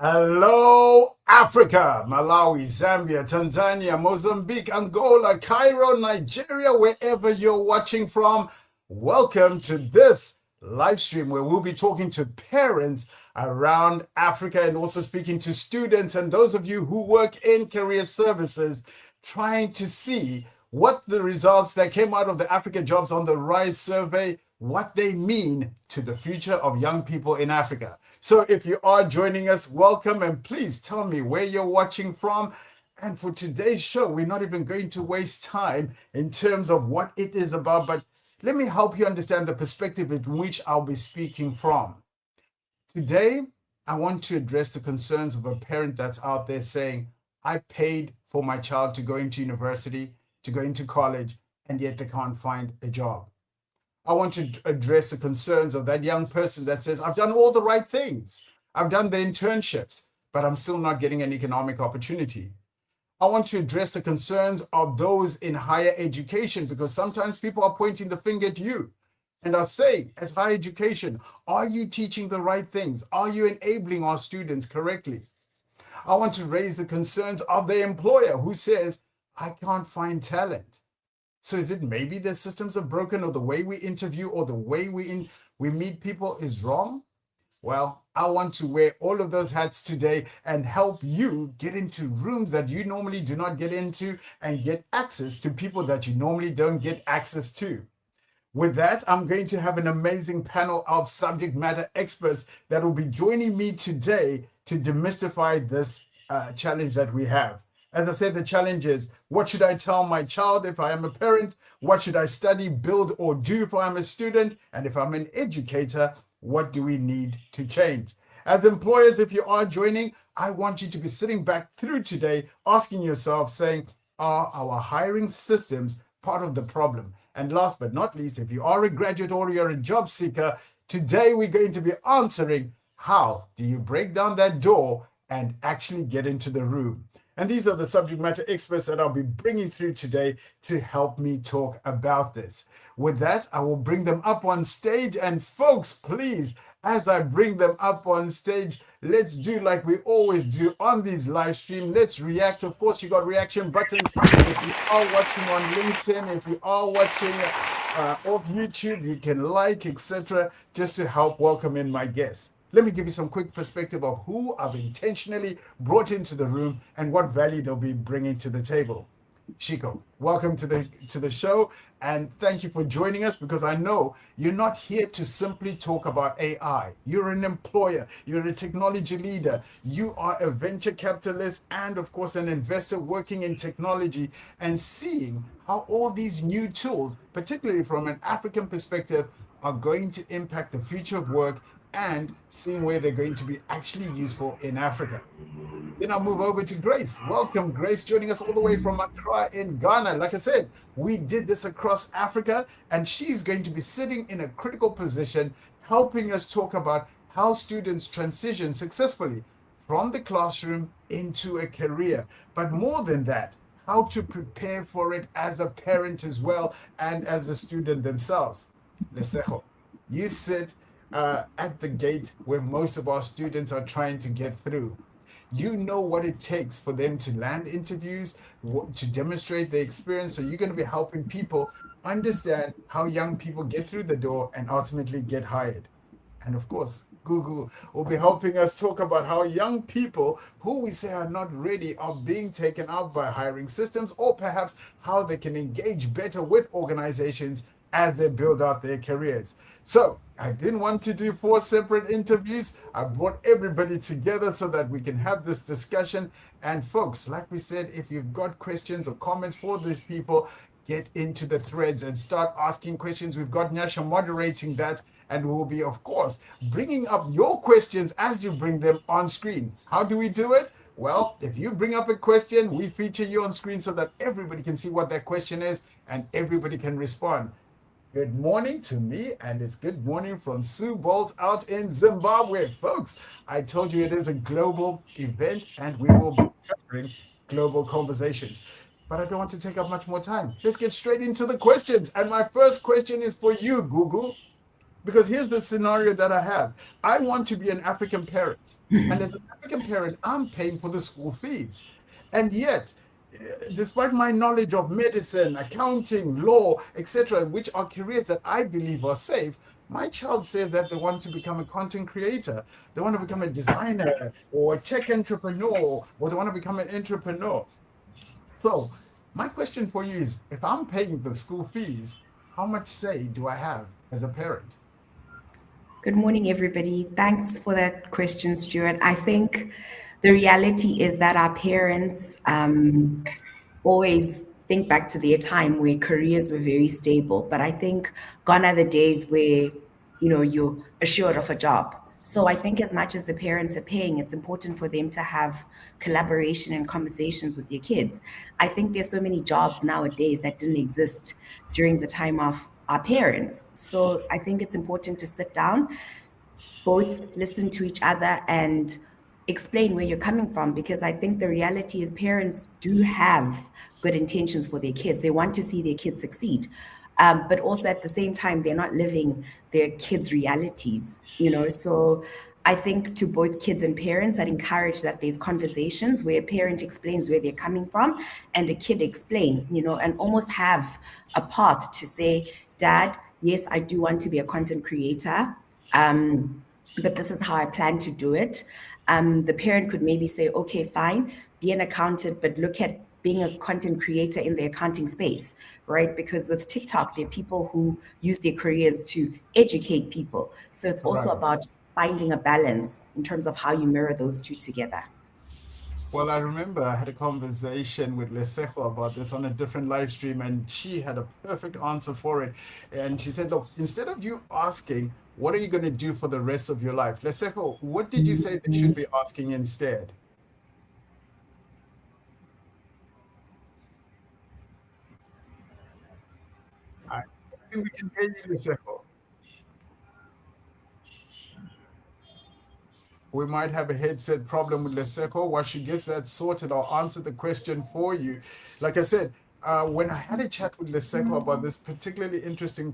Hello, Africa, Malawi, Zambia, Tanzania, Mozambique, Angola, Cairo, Nigeria, wherever you're watching from. Welcome to this live stream where we'll be talking to parents around Africa and also speaking to students and those of you who work in career services, trying to see what the results that came out of the Africa Jobs on the Rise survey, what they mean to the future of young people in Africa. So if you are joining us, welcome, and please tell me where you're watching from. And for today's show, we're not even going to waste time in terms of what it is about, but let me help you understand the perspective in which I'll be speaking from. Today, I want to address the concerns of a parent that's out there saying, I paid for my child to go into university, to go into college, and yet they can't find a job. I want to address the concerns of that young person that says, I've done all the right things. I've done the internships, but I'm still not getting an economic opportunity. I want to address the concerns of those in higher education because sometimes people are pointing the finger at you and are saying, as higher education, are you teaching the right things? Are you enabling our students correctly? I want to raise the concerns of the employer who says, I can't find talent. So is it maybe the systems are broken or the way we interview or the way we meet people is wrong? Well, I want to wear all of those hats today and help you get into rooms that you normally do not get into and get access to people that you normally don't get access to. With that, I'm going to have an amazing panel of subject matter experts that will be joining me today to demystify this challenge that we have. As I said, the challenge is, what should I tell my child if I am a parent? What should I study, build, or do if I'm a student? And if I'm an educator, what do we need to change? As employers, if you are joining, I want you to be sitting back through today, asking yourself, saying, are our hiring systems part of the problem? And last but not least, if you are a graduate or you're a job seeker, today we're going to be answering, how do you break down that door and actually get into the room? And these are the subject matter experts that I'll be bringing through today to help me talk about this. With that, I will bring them up on stage. And folks, please, as I bring them up on stage, let's do like we always do on these live streams. Let's react. Of course, you got reaction buttons. If you are watching on LinkedIn, if you are watching off YouTube, you can like, etc., just to help welcome in my guests. Let me give you some quick perspective of who I've intentionally brought into the room and what value they'll be bringing to the table. Shiko, welcome to the show, and thank you for joining us because I know you're not here to simply talk about AI. You're an employer, you're a technology leader, you are a venture capitalist, and of course an investor working in technology and seeing how all these new tools, particularly from an African perspective, are going to impact the future of work and seeing where they're going to be actually useful in Africa. Then I'll move over to Grace. Welcome, Grace, joining us all the way from Accra in Ghana. Like I said, we did this across Africa, and she's going to be sitting in a critical position, helping us talk about how students transition successfully from the classroom into a career. But more than that, how to prepare for it as a parent as well and as a student themselves. Lesejo, you sit at the gate where most of our students are trying to get through. You know what it takes for them to land interviews, to demonstrate their experience. So you're going to be helping people understand how young people get through the door and ultimately get hired. And of course, Google will be helping us talk about how young people who we say are not ready are being taken out by hiring systems, or perhaps how they can engage better with organizations as they build out their careers. So I didn't want to do 4 separate interviews. I brought everybody together so that we can have this discussion. And folks, like we said, if you've got questions or comments for these people, get into the threads and start asking questions. We've got Nyasha moderating that, and we'll be, of course, bringing up your questions as you bring them on screen. How do we do it? Well, if you bring up a question, we feature you on screen so that everybody can see what that question is and everybody can respond. Good morning to me, and it's good morning from Sue Bolt out in Zimbabwe. Folks, I told you it is a global event, and we will be covering global conversations. But I don't want to take up much more time. Let's get straight into the questions. And my first question is for you, Google. Because here's the scenario that I have. I want to be an African parent. And as an African parent, I'm paying for the school fees. And yet, despite my knowledge of medicine, accounting, law, etc., which are careers that I believe are safe, my child says that they want to become a content creator, they want to become a designer or a tech entrepreneur, or they want to become an entrepreneur. So, my question for you is, if I'm paying the school fees, how much say do I have as a parent? Good morning, everybody. Thanks for that question, Stewart. I think the reality is that our parents always think back to their time where careers were very stable. But I think gone are the days where, you're assured of a job. So I think as much as the parents are paying, it's important for them to have collaboration and conversations with their kids. I think there's so many jobs nowadays that didn't exist during the time of our parents. So I think it's important to sit down, both listen to each other and explain where you're coming from, because I think the reality is parents do have good intentions for their kids. They want to see their kids succeed. But also at the same time, they're not living their kids' realities. So I think to both kids and parents, I'd encourage that there's conversations where a parent explains where they're coming from and a kid explain, and almost have a path to say, Dad, yes, I do want to be a content creator. But this is how I plan to do it. The parent could maybe say, okay, fine, be an accountant, but look at being a content creator in the accounting space, right? Because with TikTok, there are people who use their careers to educate people. So it's also Right. about finding a balance in terms of how you mirror those two together. Well, I remember I had a conversation with Lesejo about this on a different live stream, and she had a perfect answer for it. And she said, look, instead of you asking, what are you going to do for the rest of your life? Lesejo, what did you say they should be asking instead? I think we can hear you, Lesejo. We might have a headset problem with Leseko. While she gets that sorted, I'll answer the question for you. Like I said, when I had a chat with Leseko about this particularly interesting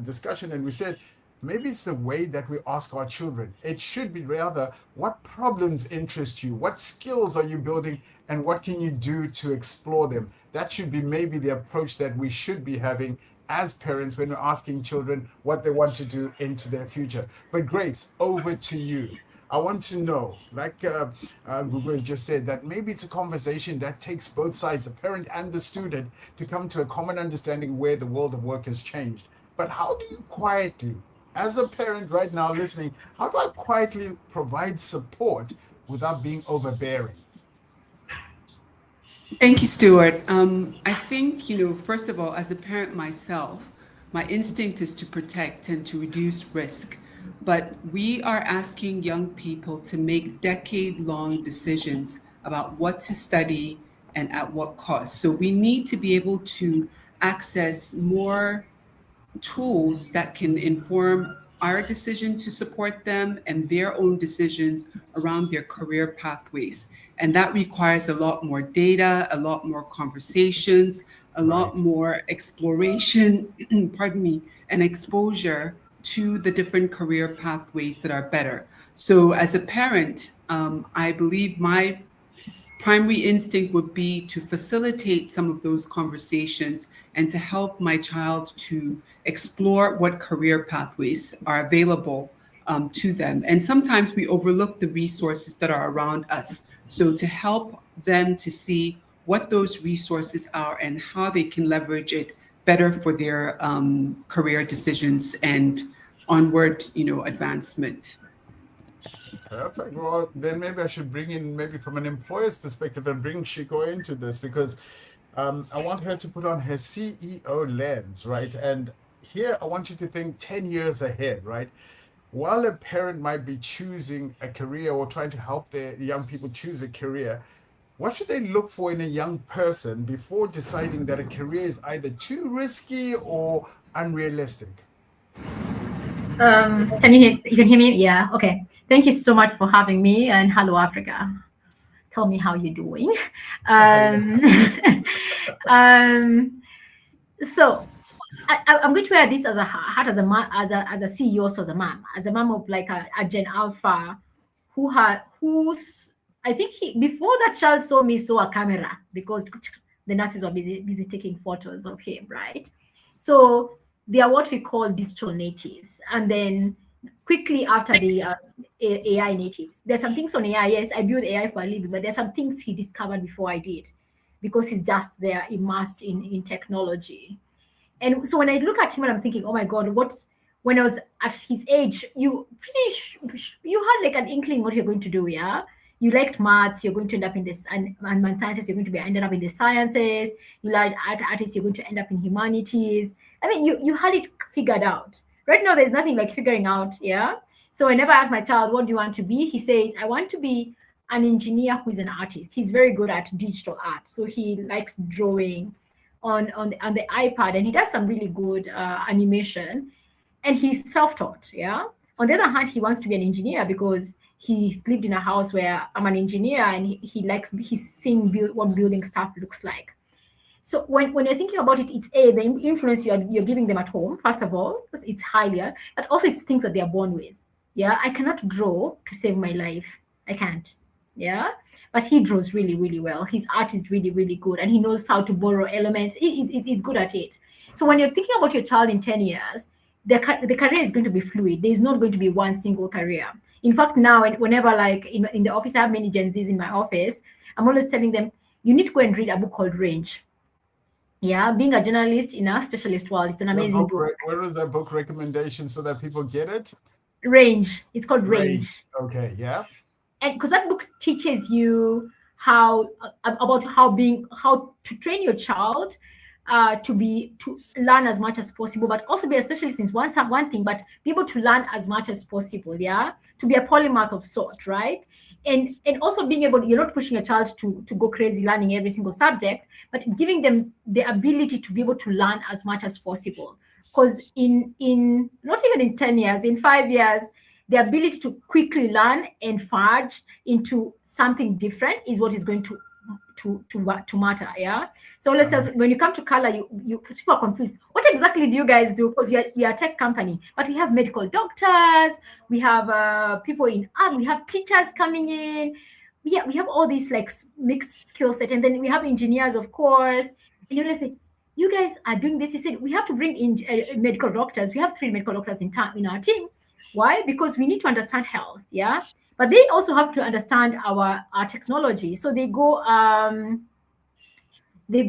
discussion, and we said maybe it's the way that we ask our children. It should be rather, what problems interest you? What skills are you building? And what can you do to explore them? That should be maybe the approach that we should be having as parents when we're asking children what they want to do into their future. But Grace, over to you. I want to know, like Google has just said, that maybe it's a conversation that takes both sides, the parent and the student, to come to a common understanding where the world of work has changed. But how do you quietly, as a parent right now listening, how do I quietly provide support without being overbearing? Thank you, Stewart. I think, first of all, as a parent myself, my instinct is to protect and to reduce risk. But we are asking young people to make decade-long decisions about what to study and at what cost. So we need to be able to access more tools that can inform our decision to support them and their own decisions around their career pathways. And that requires a lot more data, a lot more conversations, a lot Right. more exploration, pardon me, and exposure to the different career pathways that are better. So as a parent, I believe my primary instinct would be to facilitate some of those conversations and to help my child to explore what career pathways are available to them. And sometimes we overlook the resources that are around us. So to help them to see what those resources are and how they can leverage it better for their career decisions and onward, advancement. Perfect. Well, then maybe I should bring in, maybe from an employer's perspective, and bring Shiko into this, because I want her to put on her CEO lens, right? And here I want you to think 10 years ahead, right? While a parent might be choosing a career or trying to help their young people choose a career, what should they look for in a young person before deciding that a career is either too risky or unrealistic? Can you hear? You can hear me? Yeah. Okay. Thank you so much for having me, and hello, Africa. Tell me how you're doing. Um, um, so I'm going to wear this as a hat as a mom, as a CEO, also as a mom of like a Gen Alpha, who's I think before that child saw a camera because the nurses were busy taking photos of him, right? So they are what we call digital natives, and then quickly after the AI natives, there's some things on AI. Yes, I build AI for a living, but there's some things he discovered before I did, because he's just there immersed in technology. And so when I look at him and I'm thinking, oh my God, when I was at his age, you had like an inkling what you're going to do, yeah? You liked maths, you're going to end up in this, and sciences, you're going to be ended up in the sciences. You like artists, you're going to end up in humanities. I mean, you had it figured out. Right now, there's nothing like figuring out, yeah? So whenever I ask my child, what do you want to be? He says, I want to be an engineer who is an artist. He's very good at digital art. So he likes drawing on the iPad, and he does some really good animation, and he's self-taught. Yeah. On the other hand, he wants to be an engineer because he's lived in a house where I'm an engineer, and he's seeing what building stuff looks like. So when you're thinking about it, it's the influence you're giving them at home, first of all, because it's higher, but also it's things that they're born with. Yeah, I cannot draw to save my life. I can't. Yeah, but he draws really, really well. His art is really, really good, and he knows how to borrow elements. He's good at it. So when you're thinking about your child in 10 years, the career is going to be fluid. There's not going to be one single career. In fact, now, whenever like in the office, I have many Gen Zs in my office, I'm always telling them, you need to go and read a book called Range. Yeah, being a journalist in a specialist world, it's an amazing book. Where is that book recommendation so that people get it? Range. It's called Range. Okay, yeah. And because that book teaches you how to train your child to learn as much as possible, but also be a specialist in one thing, but be able to learn as much as possible. Yeah, to be a polymath of sort, right? And also being able, you're not pushing a child to go crazy learning every single subject, but giving them the ability to be able to learn as much as possible. Because in not even in 10 years, in 5 years, the ability to quickly learn and fudge into something different is what is going to matter. Yeah. So let's say when you come to color, you people are confused. What exactly do you guys do? Because we are a tech company, but we have medical doctors, we have people in art, we have teachers coming in. We have all these like mixed skill set, and then we have engineers, of course. And you say, you guys are doing this. He said we have to bring in medical doctors. We have 3 medical doctors in our team. Why? Because we need to understand health, yeah. But they also have to understand our technology. So they go on the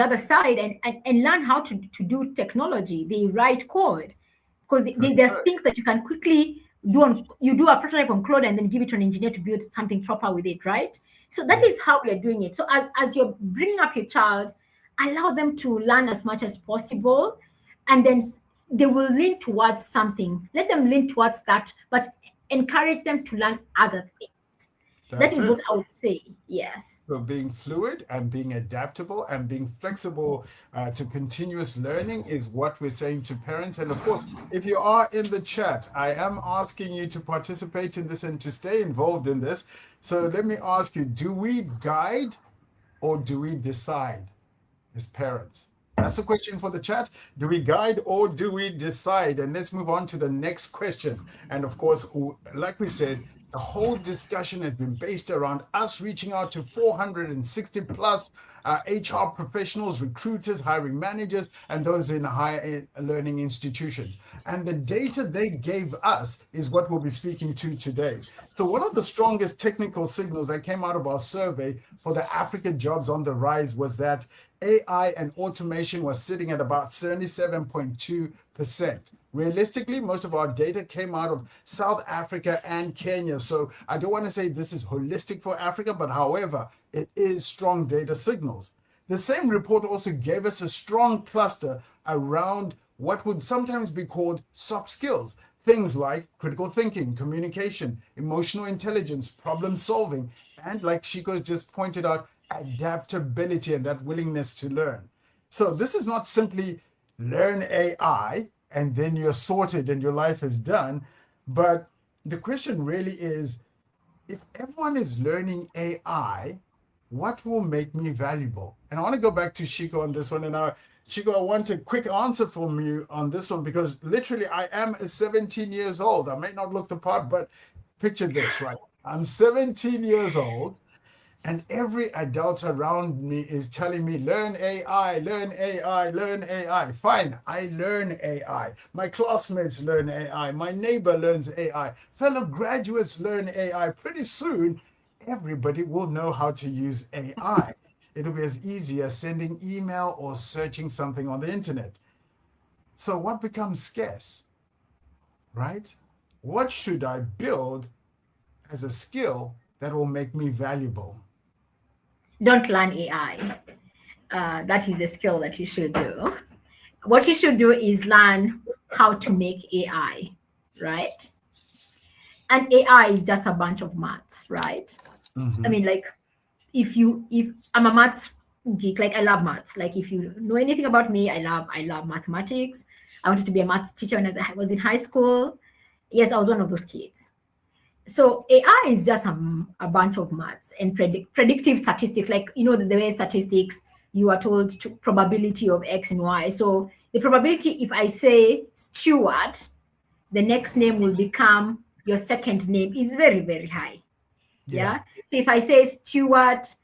other side and learn how to do technology. They write code because there's things that you can quickly do. You do a prototype on Claude and then give it to an engineer to build something proper with it, right? So that is how we're doing it. So as you're bringing up your child, allow them to learn as much as possible, and then they will lean towards something. Let them lean towards that, but encourage them to learn other things. That is what I would say. Yes. So being fluid and being adaptable and being flexible to continuous learning is what we're saying to parents. And of course, if you are in the chat, I am asking you to participate in this and to stay involved in this. So let me ask you, do we guide or do we decide as parents? That's the question for the chat. Do we guide or do we decide? And let's move on to the next question. And of course, like we said, the whole discussion has been based around us reaching out to 460 plus HR professionals, recruiters, hiring managers, and those in higher learning institutions. And the data they gave us is what we'll be speaking to today. So one of the strongest technical signals that came out of our survey for the Africa Jobs on the Rise was that AI and automation was sitting at about 77.2%. Realistically, most of our data came out of South Africa and Kenya. So I don't want to say this is holistic for Africa, but however, it is strong data signals. The same report also gave us a strong cluster around what would sometimes be called soft skills. Things like critical thinking, communication, emotional intelligence, problem solving, and like Shiko just pointed out, adaptability and that willingness to learn. So this is not simply learn AI and then you're sorted and your life is done. But the question really is, if everyone is learning AI, what will make me valuable? And I want to go back to Shiko on this one. And Shiko, I want a quick answer from you on this one, because literally I am 17 years old. I may not look the part, but picture this, right? I'm 17 years old, and every adult around me is telling me, learn AI, learn AI, learn AI. Fine, I learn AI. My classmates learn AI. My neighbor learns AI. Fellow graduates learn AI. Pretty soon, everybody will know how to use AI. It'll be as easy as sending email or searching something on the internet. So what becomes scarce, right? What should I build as a skill that will make me valuable? Don't learn AI. That is a skill that you should do. What you should do is learn how to make AI, right? And AI is just a bunch of maths, right? I mean, like, if I'm a maths geek, like I love maths. Like, if you know anything about me, I love mathematics. I wanted to be a maths teacher when I was in high school. Yes, I was one of those kids. So AI is just a bunch of maths and predictive statistics. Like, you know, the way statistics, you are told to probability of X and Y. So the probability, if I say Stewart, the next name will become your second name, is very, very high. Yeah. So if I say Stewart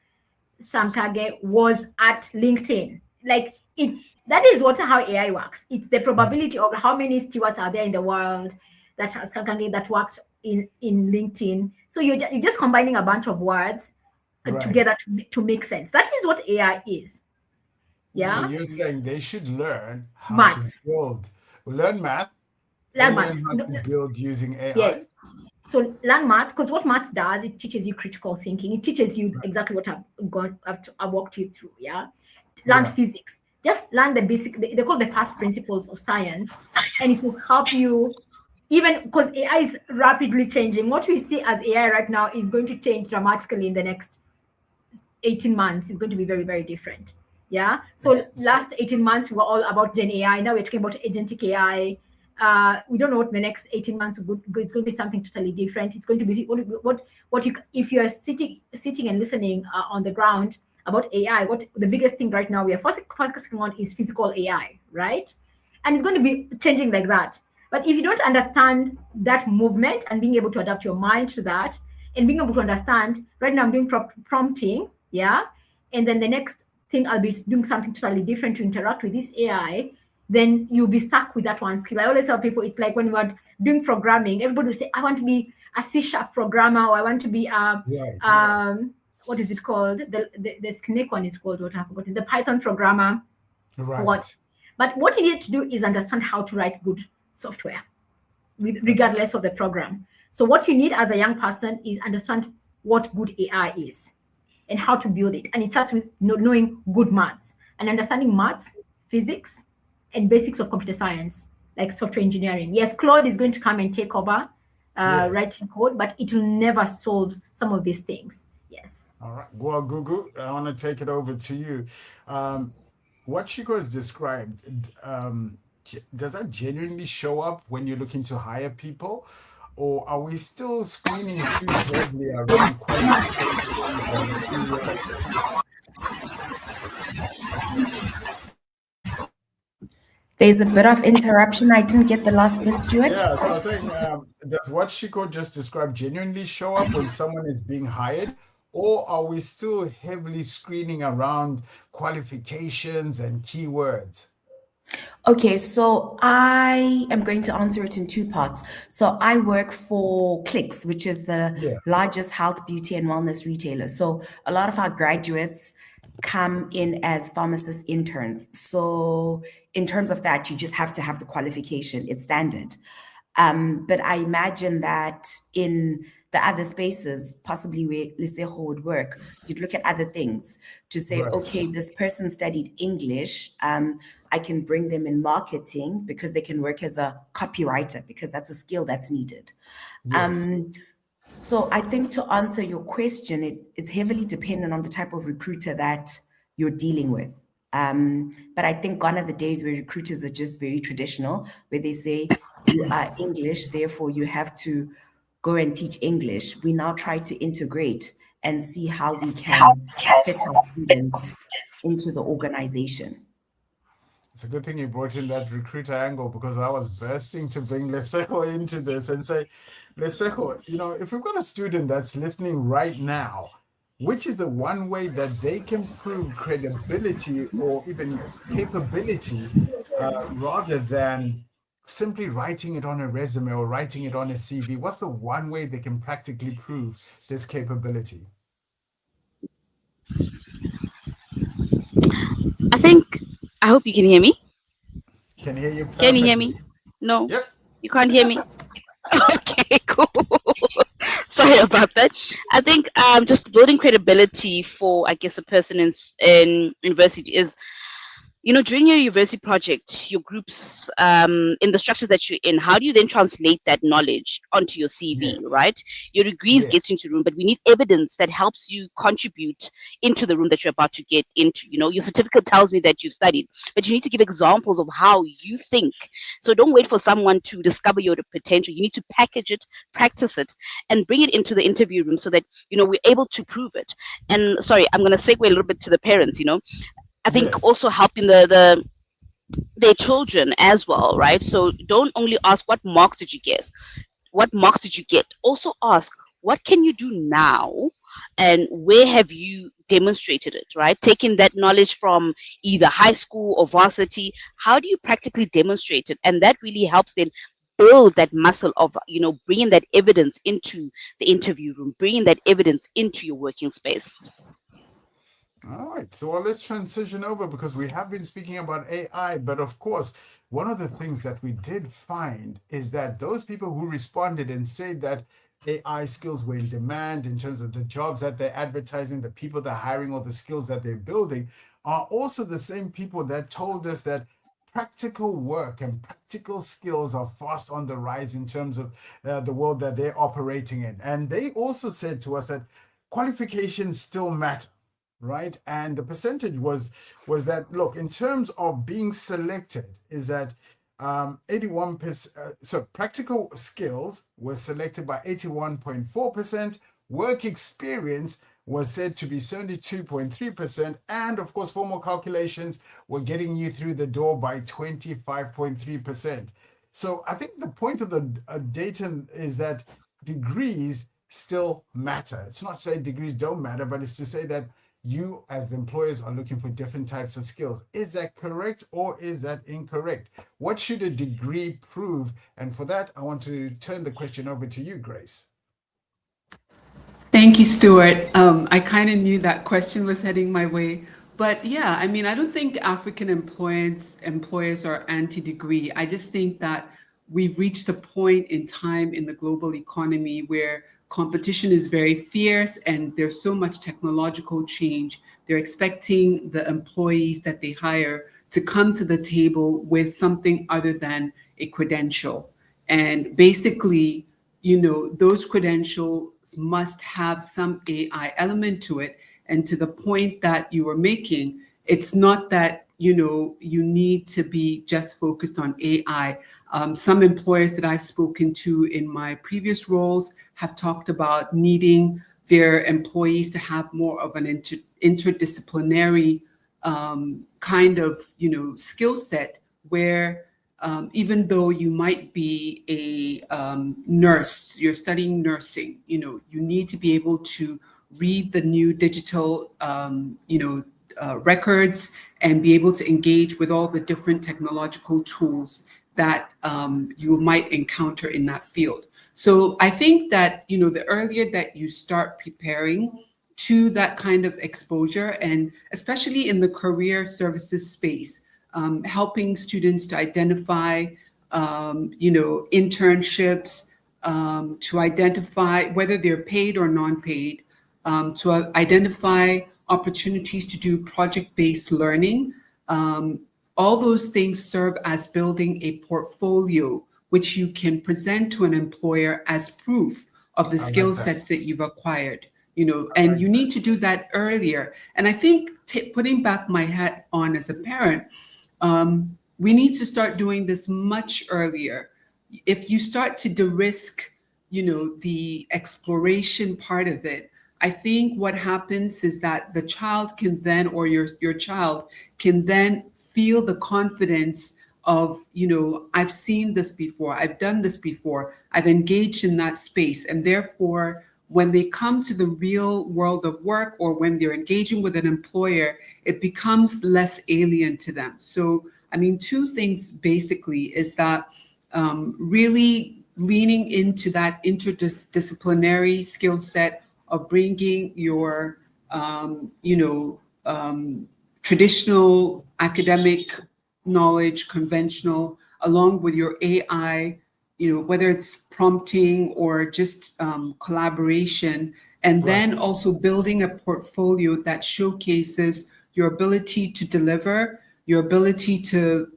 Samkange was at LinkedIn, like that is how AI works. It's the probability of how many Stewarts are there in the world that has Samkange that worked in LinkedIn. So you're just combining a bunch of words together to make sense. That is what AI is. Yeah. So you're saying they should learn how maths. to learn math, learn how maths. to build using AI. Yes. So learn maths, because what maths does, it teaches you critical thinking. It teaches you exactly what I've walked you through. Yeah. Learn physics. Just learn the basic. They call the first principles of science, and it will help you. Even because AI is rapidly changing. What we see as AI right now is going to change dramatically in the next 18 months. It's going to be very, very different. Yeah. So last 18 months, we were all about Gen AI. Now we're talking about agentic AI. We don't know what the next 18 months it's going to be something totally different. It's going to be what you, if you are sitting and listening on the ground about AI, what the biggest thing right now we are focusing on is physical AI, right? And it's going to be changing like that. But if you don't understand that movement and being able to adapt your mind to that, and being able to understand, right now I'm doing prompting, yeah, and then the next thing I'll be doing something totally different to interact with this AI, then you'll be stuck with that one skill. I always tell people, it's like when we're doing programming, everybody will say, I want to be a C# programmer, or I want to be a, what is it called? The snake one is called, what I've forgotten, the Python programmer. Right. But what you need to do is understand how to write good software, regardless of the program. So what you need as a young person is understand what good AI is and how to build it. And it starts with knowing good maths and understanding maths, physics, and basics of computer science, like software engineering. Yes, Claude is going to come and take over writing code, but it will never solve some of these things. Yes. All right. Well, Gugu, I want to take it over to you. What Shiko has described, does that genuinely show up when you're looking to hire people? Or are we still screening too heavily around qualifications? There's a bit of interruption. I didn't get the last bit, Stewart. Yeah, so I was saying, does what Shiko just described genuinely show up when someone is being hired? Or are we still heavily screening around qualifications and keywords? Okay, so I am going to answer it in two parts. So I work for Clicks, which is the largest health, beauty, and wellness retailer. So a lot of our graduates come in as pharmacist interns. So in terms of that, you just have to have the qualification. It's standard. But I imagine that in the other spaces, possibly where Lisejo would work, you'd look at other things to say, okay, this person studied English. I can bring them in marketing because they can work as a copywriter because that's a skill that's needed. Yes. So I think to answer your question, it's heavily dependent on the type of recruiter that you're dealing with. But I think gone are the days where recruiters are just very traditional, where they say you are English, therefore you have to go and teach English. We now try to integrate and see how we can fit our students into the organization. It's a good thing you brought in that recruiter angle, because I was bursting to bring Lesego into this and say, Lesego, if we've got a student that's listening right now, which is the one way that they can prove credibility or even capability rather than simply writing it on a resume or writing it on a CV? What's the one way they can practically prove this capability? I hope you can hear me. Can hear you perfectly. Can you hear me? No, Yep. you can't hear me. Okay, cool. Sorry about that. I think just building credibility for, I guess, a person in university is, during your university project, your groups, in the structures that you're in, how do you then translate that knowledge onto your CV, Yes. right? Your degrees Yes. get into the room, but we need evidence that helps you contribute into the room that you're about to get into. Your certificate tells me that you've studied, but you need to give examples of how you think. So don't wait for someone to discover your potential. You need to package it, practice it, and bring it into the interview room so that, we're able to prove it. And sorry, I'm going to segue a little bit to the parents, I think Yes. also helping their children as well, right? So don't only ask what marks did you guess, what marks did you get. Also ask what can you do now, and where have you demonstrated it, right? Taking that knowledge from either high school or varsity, how do you practically demonstrate it? And that really helps them build that muscle of bringing that evidence into the interview room, bringing that evidence into your working space. All right, so let's transition over, because we have been speaking about AI, but of course, one of the things that we did find is that those people who responded and said that AI skills were in demand in terms of the jobs that they're advertising, the people they're hiring, or the skills that they're building, are also the same people that told us that practical work and practical skills are fast on the rise in terms of the world that they're operating in. And they also said to us that qualifications still matter. Right, and the percentage was that, look, in terms of being selected, is that 81%. So practical skills were selected by 81.4%. Work experience was said to be 72.3%, and of course, formal calculations were getting you through the door by 25.3%. So I think the point of the data is that degrees still matter. It's not to say degrees don't matter, but it's to say that you as employers are looking for different types of skills. Is that correct or is that incorrect? What should a degree prove? And for that, I want to turn the question over to you, Grace. Thank you, Stewart. I kind of knew that question was heading my way. But yeah, I mean, I don't think African employers are anti-degree. I just think that we've reached a point in time in the global economy where competition is very fierce and there's so much technological change. They're expecting the employees that they hire to come to the table with something other than a credential. And basically, those credentials must have some AI element to it. And to the point that you were making, it's not that, you need to be just focused on AI. Some employers that I've spoken to in my previous roles have talked about needing their employees to have more of an interdisciplinary kind of, skill set where even though you might be a nurse, you're studying nursing, you need to be able to read the new digital, records and be able to engage with all the different technological tools that you might encounter in that field. So I think that, the earlier that you start preparing to that kind of exposure, and especially in the career services space, helping students to identify, internships, to identify whether they're paid or non-paid, to identify opportunities to do project-based learning. All those things serve as building a portfolio which you can present to an employer as proof of the skill sets that you've acquired, and you need to do that earlier. And I think putting back my hat on as a parent, we need to start doing this much earlier. If you start to de-risk, the exploration part of it, I think what happens is that the child can then, or your child can then feel the confidence of, I've seen this before, I've done this before, I've engaged in that space. And therefore, when they come to the real world of work, or when they're engaging with an employer, it becomes less alien to them. So, I mean, two things basically is that really leaning into that interdisciplinary skill set of bringing your, traditional academic knowledge, conventional, along with your AI, whether it's prompting or just collaboration, and then also building a portfolio that showcases your ability to deliver, your ability to,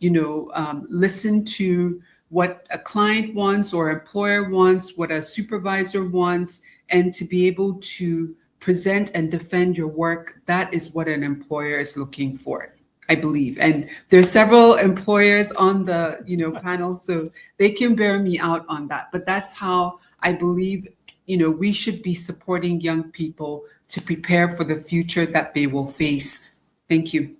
listen to what a client wants or employer wants, what a supervisor wants, and to be able to present and defend your work. That is what an employer is looking for, I believe. And there's several employers on the panel, so they can bear me out on that. But that's how I believe we should be supporting young people to prepare for the future that they will face. Thank you.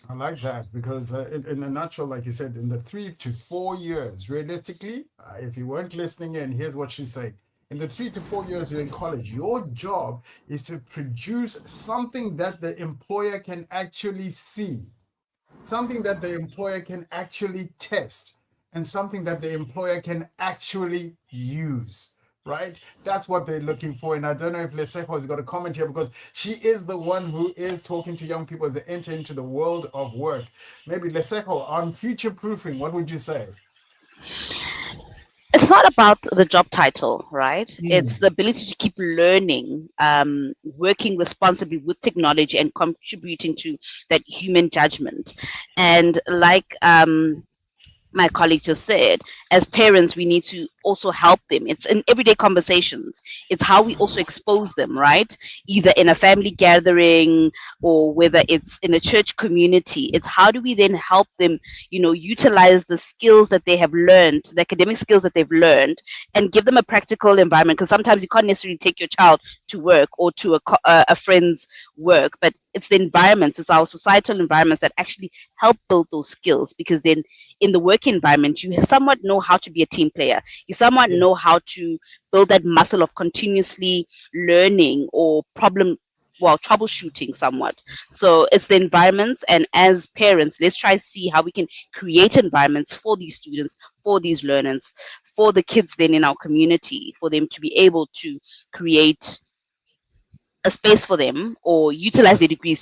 I like that, because in a nutshell, like you said, in the 3 to 4 years, realistically, if you weren't listening in, here's what she's saying. In the 3 to 4 years you're in college, your job is to produce something that the employer can actually see, something that the employer can actually test, and something that the employer can actually use. Right? That's what they're looking for. And I don't know if Leseko has got a comment here, because she is the one who is talking to young people as they enter into the world of work. Maybe Leseko, on future proofing, what would you say? It's not about the job title, right? It's the ability to keep learning, working responsibly with technology and contributing to that human judgment. And like my colleague just said, as parents, we need to also help them. It's in everyday conversations. It's how we also expose them, right? Either in a family gathering or whether it's in a church community. It's how do we then help them, utilize the skills that they have learned, the academic skills that they've learned, and give them a practical environment. Because sometimes you can't necessarily take your child to work or to a friend's work, but it's the environments, it's our societal environments that actually help build those skills. Because then in the work environment, you somewhat know how to be a team player. You somewhat know how to build that muscle of continuously learning or troubleshooting somewhat. So it's the environments, and as parents, let's try to see how we can create environments for these students, for these learners, for the kids then in our community, for them to be able to create a space for them or utilize their degree,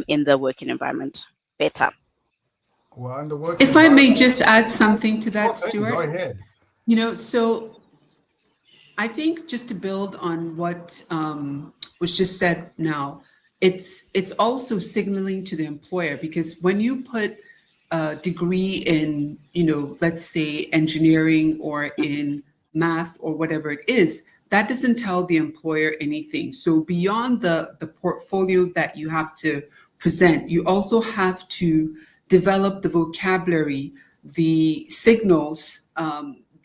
in the working environment better. Well, in the work if I may just add something to that, Stewart. Go ahead. So I think just to build on what was just said now, it's also signaling to the employer, because when you put a degree in, let's say engineering or in math or whatever it is, that doesn't tell the employer anything. So beyond the portfolio that you have to present, you also have to develop the vocabulary, the signals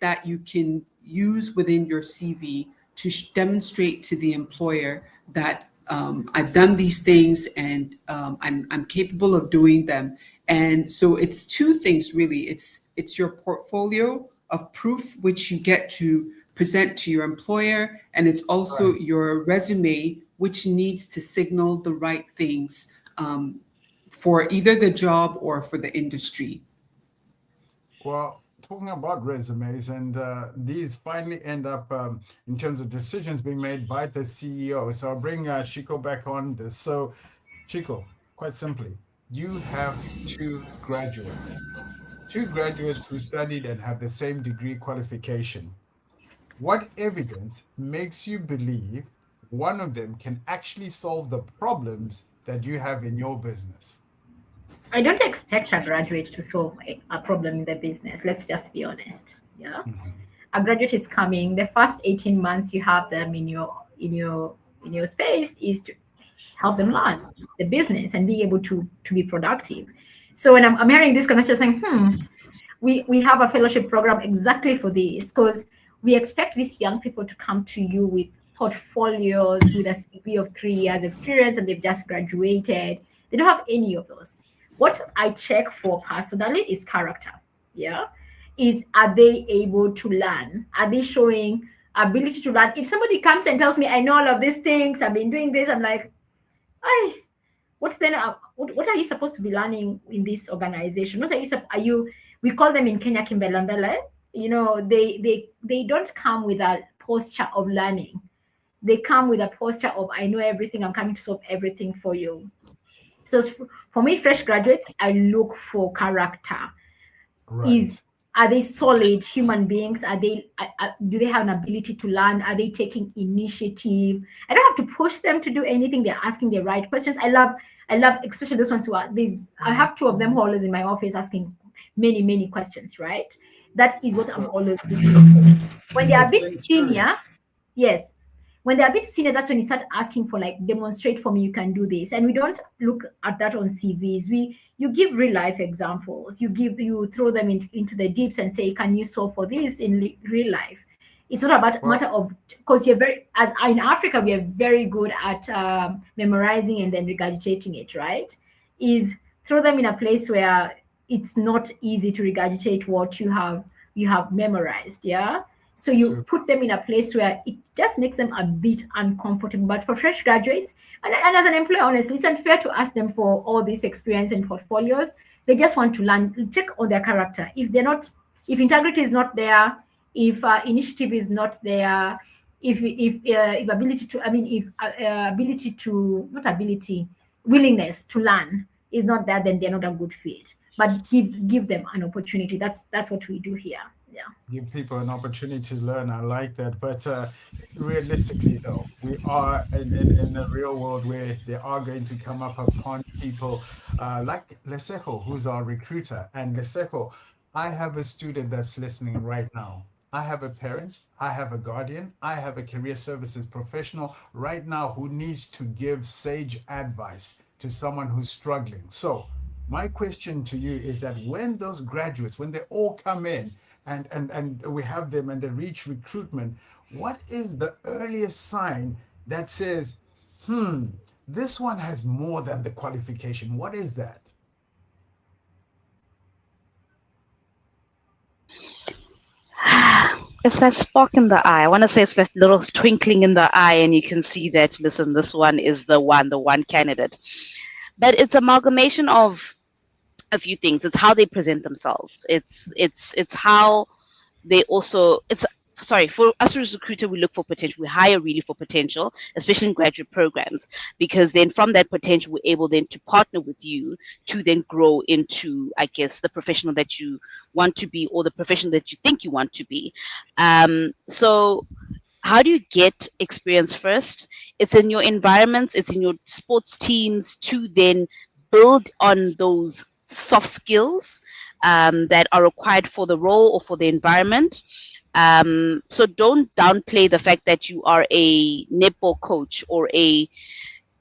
that you can use within your CV to demonstrate to the employer that I've done these things and I'm capable of doing them. And so it's two things really. It's your portfolio of proof which you get to present to your employer, and it's also your resume which needs to signal the right things for either the job or for the industry. Well, talking about resumes, and these finally end up in terms of decisions being made by the CEO. So I'll bring Chico back on this. So Chico, quite simply, you have two graduates who studied and have the same degree qualification. What evidence makes you believe one of them can actually solve the problems that you have in your business? I don't expect a graduate to solve a problem in the business. Let's just be honest. Yeah. A graduate is coming. The first 18 months you have them in your space is to help them learn the business and be able to be productive. So when I'm hearing this conversation, saying, we have a fellowship program exactly for this, because we expect these young people to come to you with portfolios with a CV of 3 years experience and they've just graduated. They don't have any of those. What I check for personally is character. Yeah. Are they able to learn? Are they showing ability to learn? If somebody comes and tells me, I know all of these things, I've been doing this, I'm like, what are you supposed to be learning in this organization? What are you, we call them in Kenya Kimbelambele. You know, they don't come with a posture of learning. They come with a posture of, I know everything, I'm coming to solve everything for you. So for me, fresh graduates, I look for character. Right. Are they solid human beings? Do they have an ability to learn? Are they taking initiative? I don't have to push them to do anything. They're asking the right questions. I love especially those ones who are these. I have 2 of them who are always in my office asking many questions, right? That is what I'm always looking for. When they are a bit senior, yes. When they're a bit senior, that's when you start asking for, like, demonstrate for me you can do this. And we don't look at that on CVs. You give real life examples. You throw them into the deeps and say, can you solve for this in real life? It's not about matter of, because you're in Africa, we are very good at memorizing and then regurgitating it, right? Is throw them in a place where it's not easy to regurgitate what you have memorized, yeah? So you put them in a place where it just makes them a bit uncomfortable. But for fresh graduates, and as an employer, honestly, it's unfair to ask them for all this experience and portfolios. They just want to learn, check on their character. If integrity is not there, if initiative is not there, if willingness to learn is not there, then they're not a good fit. But give them an opportunity. That's what we do here. Yeah. Give people an opportunity to learn. I like that. But realistically, though, we are in a real world where they are going to come up upon people like Lesego, who's our recruiter. And Lesego, I have a student that's listening right now. I have a parent, I have a guardian, I have a career services professional right now who needs to give sage advice to someone who's struggling. So my question to you is that when those graduates, when they all come in, and we have them and they reach recruitment, what is the earliest sign that says, this one has more than the qualification? What is that? It's that spark in the eye. I want to say it's that little twinkling in the eye, and you can see that, listen, this one is the one candidate. But it's amalgamation of a few things. It's how they present themselves. It's how they also, for us as a recruiter, we look for potential. We hire really for potential, especially in graduate programs, because then from that potential, we're able then to partner with you to then grow into, I guess, the professional that you want to be, or the professional that you think you want to be. So how do you get experience first? It's in your environments, it's in your sports teams to then build on those soft skills that are required for the role or for the environment. So don't downplay the fact that you are a netball coach or a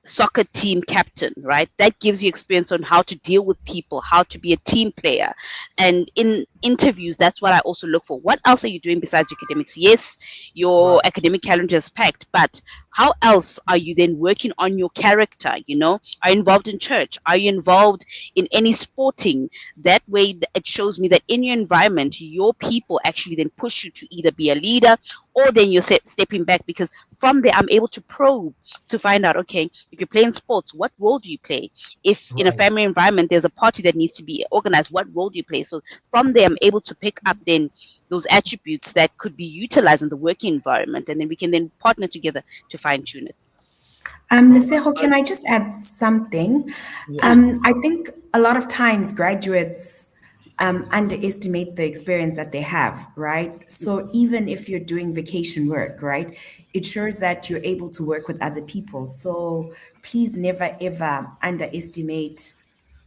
soccer team captain, right? That gives you experience on how to deal with people, how to be a team player. And in interviews, that's what I also look for. What else are you doing besides your academics? Yes, your academic calendar is packed, but how else are you then working on your character? You know, are you involved in church? Are you involved in any sporting? That way it shows me that in your environment, your people actually then push you to either be a leader, or then you're stepping back, because from there I'm able to probe to find out, okay, if you're playing sports, what role do you play? If in a family environment there's a party that needs to be organized, what role do you play? So from there I'm able to pick up then those attributes that could be utilized in the working environment, and then we can then partner together to fine tune it. Lesego, can I just add something? I think a lot of times graduates underestimate the experience that they have, right? So even if you're doing vacation work, right, it shows that you're able to work with other people. So please never, ever underestimate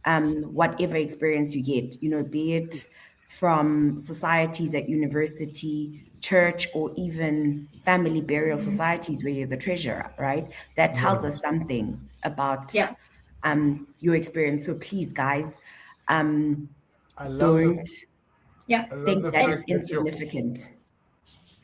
whatever experience you get, you know, be it from societies at university, church, or even family burial societies where you're the treasurer, right? That tells us something about your experience. So please, guys, don't think that it's insignificant.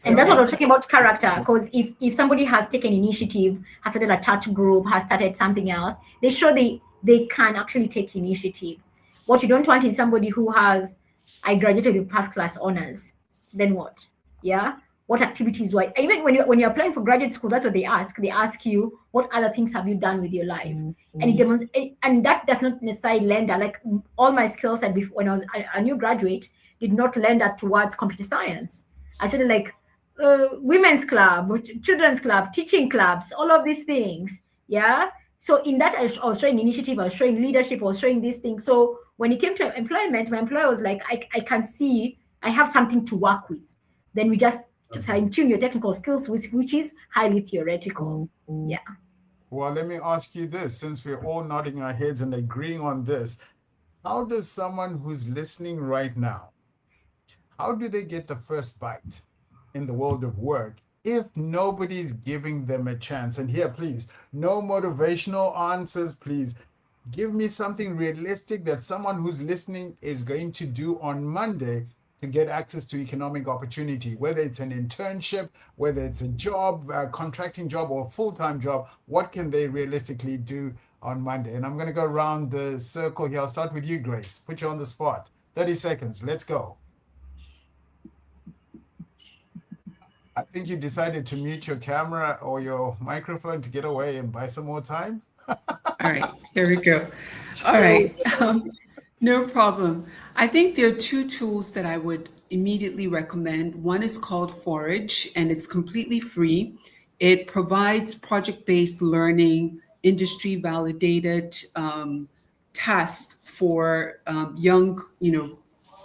And that's what I was talking about, character. Because if somebody has taken initiative, has started a chat group, has started something else, they show they can actually take initiative. What you don't want is somebody who has, I graduated with past class honors. Then what? Yeah. What activities do I, even when you're applying for graduate school, that's what they ask. They ask you, what other things have you done with your life? And that does not necessarily lend that. Like all my skills that before, when I was a new graduate, did not lend that towards computer science. I said like women's club, children's club, teaching clubs, all of these things. Yeah. So in that, I was showing initiative, I was showing leadership, I was showing these things. So when it came to employment, my employer was like, I can see I have something to work with. Then we just fine tune your technical skills, which is highly theoretical. Yeah. Well, let me ask you this, since we're all nodding our heads and agreeing on this, how does someone who's listening right now, how do they get the first bite in the world of work if nobody's giving them a chance? And here, please, no motivational answers, please. Give me something realistic that someone who's listening is going to do on Monday to get access to economic opportunity, whether it's an internship, whether it's a job, a contracting job or a full-time job. What can they realistically do on Monday? And I'm going to go around the circle here. I'll start with you, Grace. Put you on the spot. 30 seconds. Let's go. I think you decided to mute your camera or your microphone to get away and buy some more time. All right, here we go. All right, no problem. I think there are two tools that I would immediately recommend. One is called Forage, and it's completely free. It provides project-based learning, industry-validated tasks for young,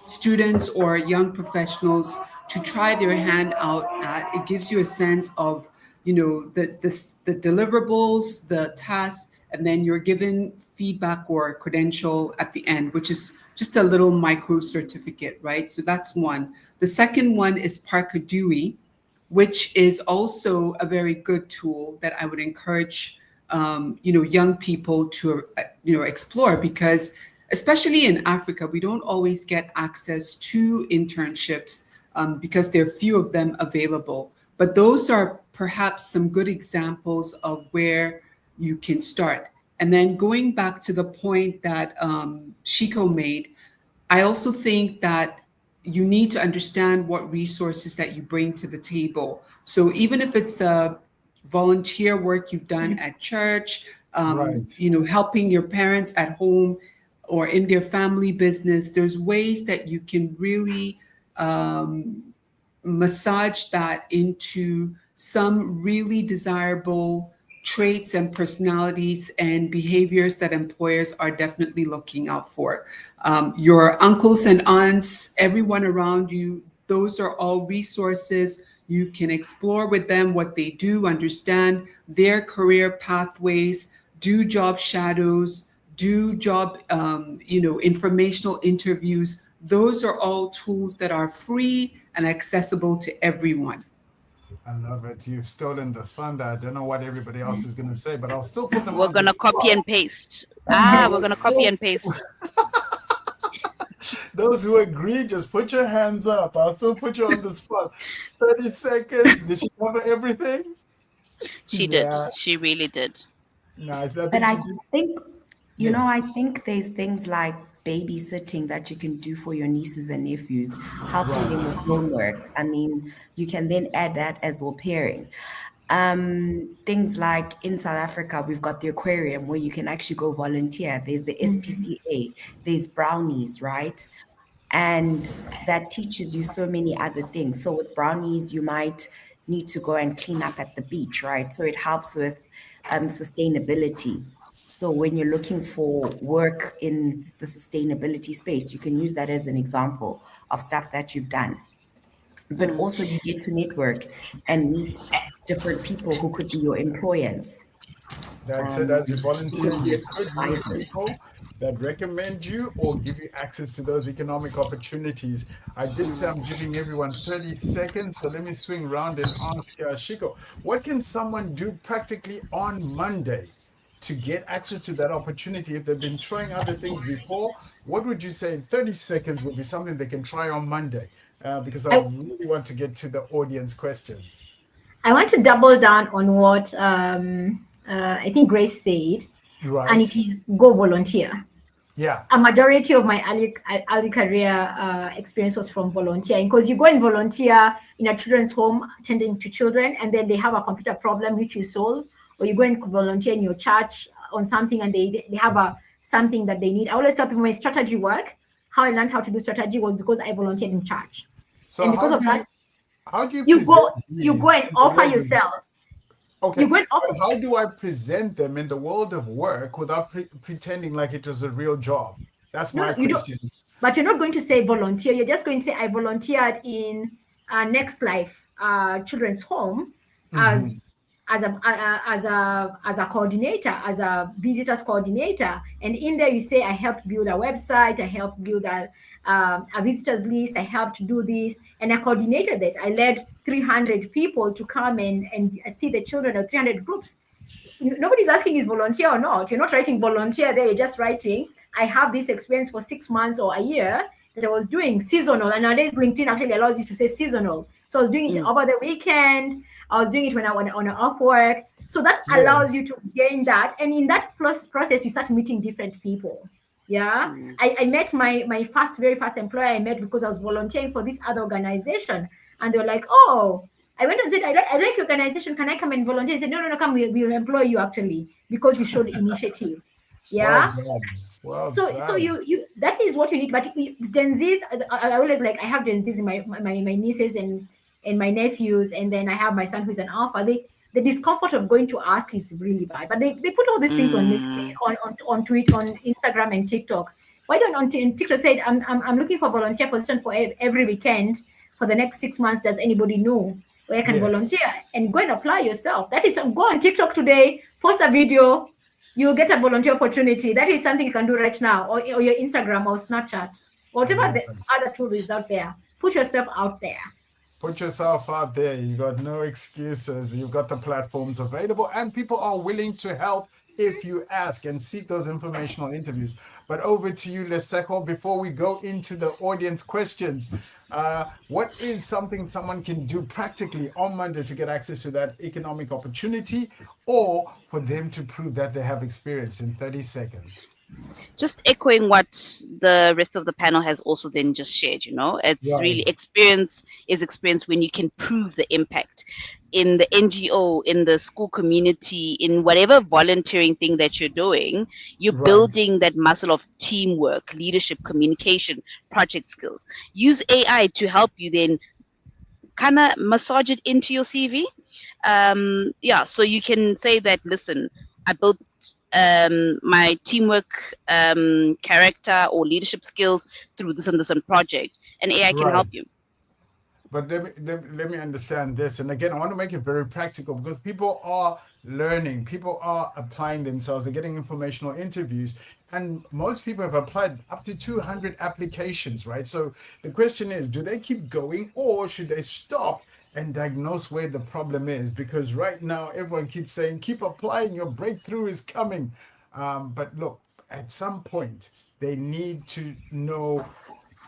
students or young professionals to try their hand out at. It gives you a sense of, the deliverables, the tasks, and then you're given feedback or credential at the end, which is just a little micro certificate, right? So that's one. The second one is Parker Dewey, which is also a very good tool that I would encourage, young people to, explore, because especially in Africa, we don't always get access to internships because there are few of them available. But those are perhaps some good examples of where you can start. And then going back to the point that Shiko made, I also think that you need to understand what resources that you bring to the table. So even if it's a volunteer work you've done at church, helping your parents at home or in their family business, there's ways that you can really massage that into some really desirable traits and personalities and behaviors that employers are definitely looking out for. Your uncles and aunts, everyone around you, those are all resources. You can explore with them what they do, understand their career pathways, do job shadows, do job, informational interviews. Those are all tools that are free and accessible to everyone. I love it. You've stolen the thunder. I don't know what everybody else is going to say, but I'll still put them We're on going to the spot. copy and paste. We're going to copy and paste. Those who agree, just put your hands up. I'll still put you on the spot. 30 seconds. Did she cover everything? She did. She really did. Nice. But I think, I think there's things like babysitting that you can do for your nieces and nephews, helping them with homework. I mean, you can then add that as au pairing. Things like in South Africa, we've got the aquarium where you can actually go volunteer. There's the SPCA, there's brownies, right? And that teaches you so many other things. So with brownies, you might need to go and clean up at the beach, right? So it helps with sustainability. So when you're looking for work in the sustainability space, you can use that as an example of stuff that you've done. But also you get to network and meet different people who could be your employers. That's it. As you volunteer, you could meet people that recommend you or give you access to those economic opportunities. I did say I'm giving everyone 30 seconds, so let me swing around and ask Shiko, what can someone do practically on Monday to get access to that opportunity? If they've been trying other things before, what would you say in 30 seconds would be something they can try on Monday? because I really want to get to the audience questions. I want to double down on what I think Grace said, Right. and it is go volunteer. Yeah. A majority of my early career experience was from volunteering, because you go and volunteer in a children's home tending to children, and then they have a computer problem which you solve, or you go and volunteer in your church on something and they have something that they need. I always tell people my strategy work. How I learned how to do strategy was because I volunteered in church. So and because how do you you go and in the offer world of- yourself. Okay, You go and but offer. how do I present them in the world of work without pretending like it was a real job? That's No, my you don't. question. But you're not going to say volunteer. You're just going to say I volunteered in Next Life Children's Home as a coordinator, as a visitors coordinator, and in there you say I helped build a website, I helped build a visitors list, I helped do this, and I coordinated it. I led 300 people to come and see the children, or 300 groups. Nobody's asking is volunteer or not. You're not writing volunteer there. You're just writing I have this experience for 6 months or a year that I was doing seasonal. And nowadays LinkedIn actually allows you to say seasonal. So I was doing it over the weekend. I was doing it when I went on off work. So that allows you to gain that. And in that process, you start meeting different people. Yeah. I met my very first employer I met because I was volunteering for this other organization. And they were like, oh, I went and said, I like your organization. Can I come and volunteer? He said, no, come. We'll employ you actually because you showed initiative. Yeah. Well So done. you that is what you need. But Gen Zs, I always like, I have Gen Zs in my nieces and my nephews, and then I have my son who's an alpha. The discomfort of going to ask is really bad. But they put all these things on Instagram and TikTok. Why don't on TikTok say I'm looking for volunteer position for every weekend for the next 6 months? Does anybody know where I can volunteer? And go and apply yourself. That is, go on TikTok today, post a video, you'll get a volunteer opportunity. That is something you can do right now, or your Instagram or Snapchat, whatever the other tool is out there. Put yourself out there. Put yourself out there. You got no excuses. You've got the platforms available, and people are willing to help if you ask and seek those informational interviews. But over to you, Leseko, before we go into the audience questions. What is something someone can do practically on Monday to get access to that economic opportunity, or for them to prove that they have experience in 30 seconds? Just echoing what the rest of the panel has also then just shared, it's really experience when you can prove the impact in the NGO, in the school community, in whatever volunteering thing that you're doing. You're building that muscle of teamwork, leadership, communication, project skills. Use AI to help you then kind of massage it into your CV. So you can say that, listen, I built my teamwork character or leadership skills through this and this and project, and AI can help you. But let me understand this. And again, I want to make it very practical, because people are learning, people are applying themselves, they're getting informational interviews, and most people have applied up to 200 applications, right? So the question is, do they keep going, or should they stop and diagnose where the problem is? Because right now, everyone keeps saying, keep applying, your breakthrough is coming. But look, at some point, they need to know,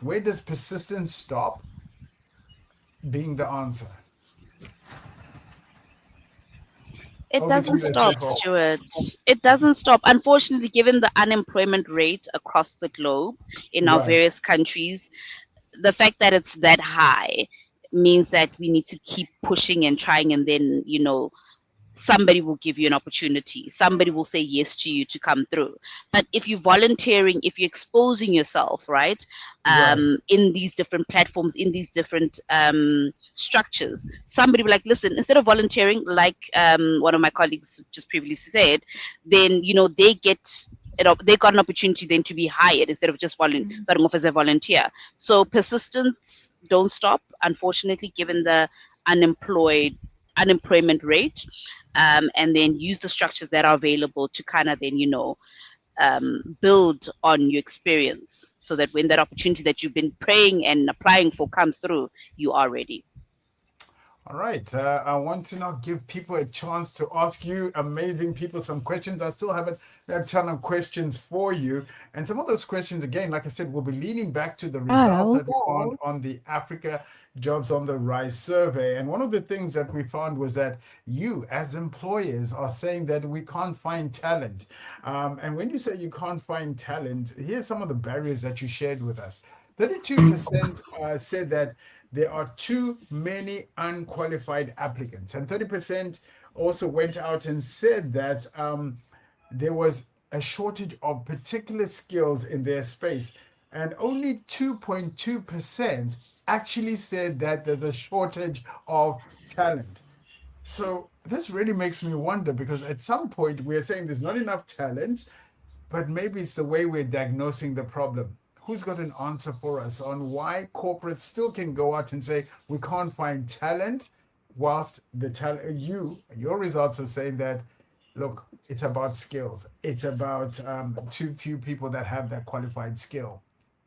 where does persistence stop being the answer? It doesn't stop, Stewart. It doesn't stop. Unfortunately, given the unemployment rate across the globe in our various countries, the fact that it's that high means that we need to keep pushing and trying, and then, somebody will give you an opportunity. Somebody will say yes to you to come through. But if you're volunteering, if you're exposing yourself, right, in these different platforms, in these different structures, somebody will listen, instead of volunteering, like one of my colleagues just previously said, then, they got an opportunity then to be hired instead of just starting off as a volunteer. So persistence, don't stop, unfortunately, given the unemployment rate, and then use the structures that are available to kind of then, build on your experience, so that when that opportunity that you've been praying and applying for comes through, you are ready. All right. I want to now give people a chance to ask you, amazing people, some questions. I still have a ton of questions for you. And some of those questions, again, like I said, we'll be leaning back to the results that we found on the Africa Jobs on the Rise survey. And one of the things that we found was that you, as employers, are saying that we can't find talent. And when you say you can't find talent, here's some of the barriers that you shared with us. 32% said that there are too many unqualified applicants, and 30% also went out and said that there was a shortage of particular skills in their space, and only 2.2% actually said that there's a shortage of talent. So this really makes me wonder, because at some point we're saying there's not enough talent, but maybe it's the way we're diagnosing the problem. Who's got an answer for us on why corporates still can go out and say we can't find talent, whilst the talent, your results are saying that, look, it's about skills. It's about too few people that have that qualified skill.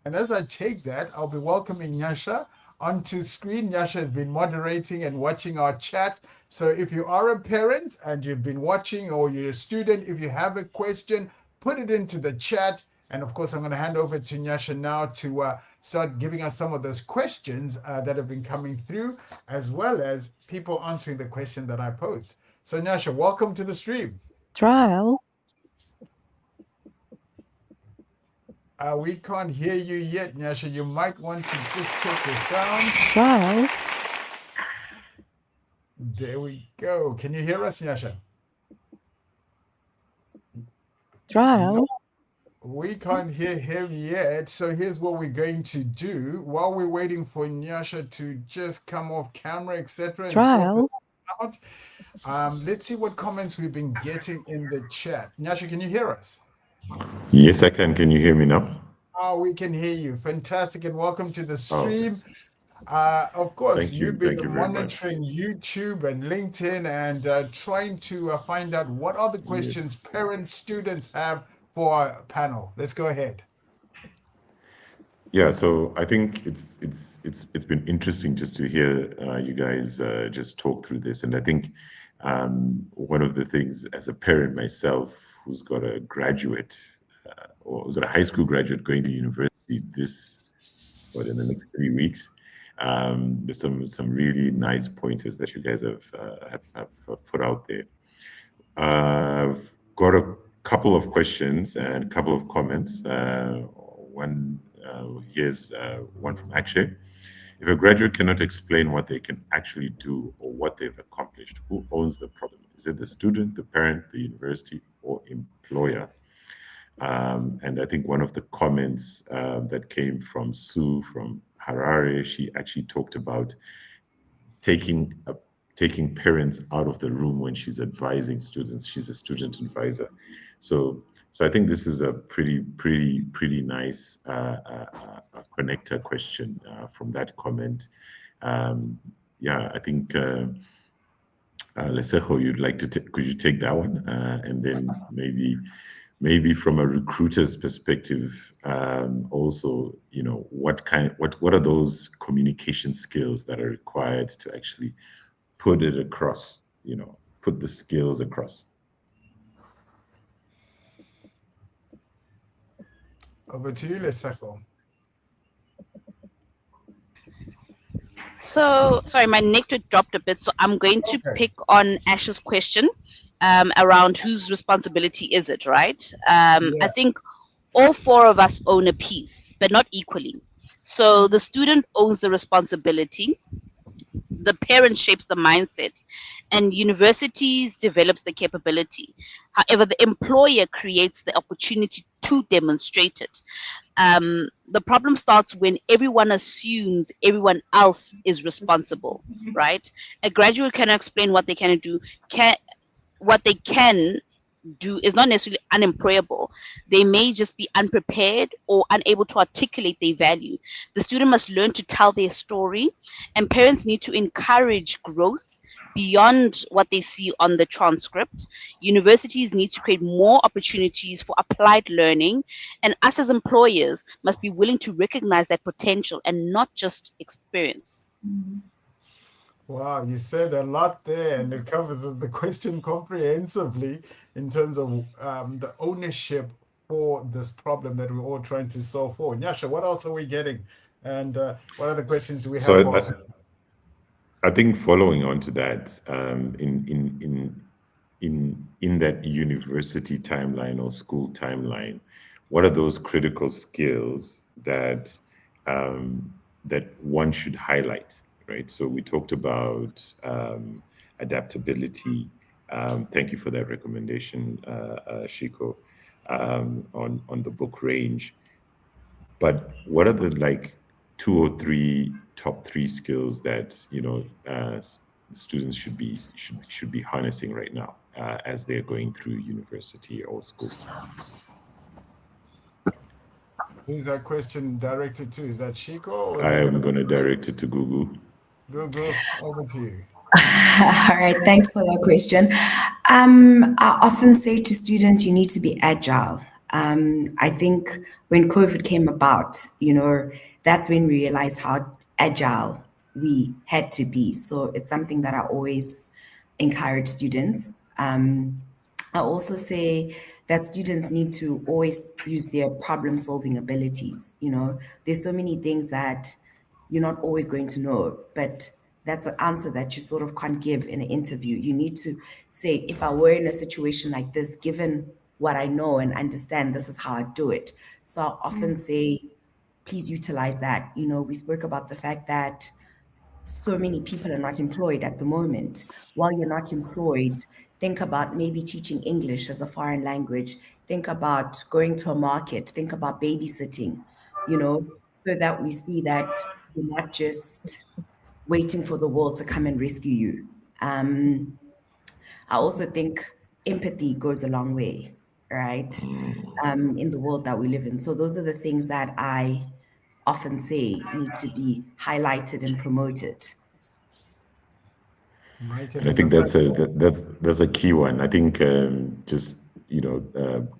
And as I take that, I'll be welcoming Nyasha onto screen. Nyasha has been moderating and watching our chat. So if you are a parent and you've been watching, or you're a student, if you have a question, put it into the chat. And of course, I'm going to hand over to Nyasha now to start giving us some of those questions that have been coming through, as well as people answering the question that I posed. So Nyasha, welcome to the stream. Trial. We can't hear you yet, Nyasha. You might want to just check the sound. Trial. There we go. Can you hear us, Nyasha? Trial. We can't hear him yet. So here's what we're going to do while we're waiting for Nyasha to just come off camera, etc. Trial. Out. Let's see what comments we've been getting in the chat. Nyasha, can you hear us? Yes, I can. Can you hear me now? Oh, we can hear you. Fantastic. And welcome to the stream. Of course, you've been monitoring YouTube and LinkedIn and trying to find out what are the questions parents, students have for our panel. Let's go ahead. Yeah, so I think it's been interesting just to hear you guys just talk through this. And I think one of the things, as a parent myself, who's got a graduate or who's got a high school graduate going to university in the next 3 weeks, there's some really nice pointers that you guys have put out there. I've got a couple of questions and a couple of comments. Here's one from Akshay. If a graduate cannot explain what they can actually do or what they've accomplished, who owns the problem? Is it the student, the parent, the university, or employer? And I think one of the comments that came from Sue from Harare, she actually talked about taking parents out of the room when she's advising students. She's a student advisor. So I think this is a pretty nice connector question from that comment. Yeah, I think Lesejo, you'd like to could you take that one, and then maybe from a recruiter's perspective, also, you know, what are those communication skills that are required to actually put it across, you know, put the skills across. Over to you, Lesejo. So, sorry, my network dropped a bit, so I'm going to pick on Ash's question around whose responsibility is it, right? I think all four of us own a piece, but not equally. So the student owns the responsibility, the parent shapes the mindset, and universities develops the capability. However, the employer creates the opportunity to demonstrate it. The problem starts when everyone assumes everyone else is responsible, right? A graduate cannot explain what they can do. What they can do is not necessarily unemployable. They may just be unprepared or unable to articulate their value. The student must learn to tell their story, and parents need to encourage growth beyond what they see on the transcript. Universities need to create more opportunities for applied learning, and us as employers must be willing to recognize that potential and not just experience. Wow, you said a lot there, and it covers the question comprehensively in terms of the ownership for this problem that we're all trying to solve for. Nyasha, what else are we getting? And what other questions do we So have for? I think following on to that, in that university timeline or school timeline, what are those critical skills that that one should highlight, right? So we talked about adaptability. Thank you for that recommendation, Shiko, on the book range. But what are the like two or three top three skills that students should be harnessing right now as they're going through university or school? Who's that question directed to? Is that Chico or is I it am going to direct it to Google. Google? Over to you. All right, thanks for that question. I often say to students, you need to be agile. I think when COVID came about, that's when we realized how agile we had to be. So it's something that I always encourage students. I also say that students need to always use their problem-solving abilities. There's so many things that you're not always going to know, but that's an answer that you sort of can't give in an interview. You need to say, if I were in a situation like this, given what I know and understand, this is how I do it. So I often say, please utilize that. We spoke about the fact that so many people are not employed at the moment. While you're not employed, think about maybe teaching English as a foreign language. Think about going to a market. Think about babysitting, so that we see that you're not just waiting for the world to come and rescue you. I also think empathy goes a long way, right? In the world that we live in. So those are the things that I often say need to be highlighted and promoted. Mike And I think that's a key one. I think just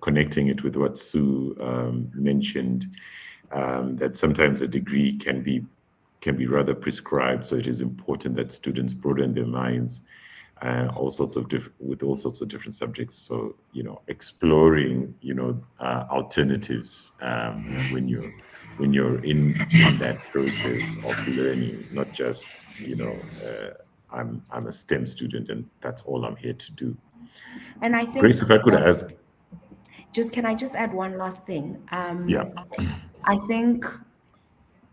connecting it with what Sue mentioned, that sometimes a degree can be rather prescribed. So it is important that students broaden their minds with all sorts of different subjects. So exploring alternatives when you're in that process of learning, not just I'm a STEM student and that's all I'm here to do. And I think, Grace, if I could ask, can I just add one last thing? yeah, I think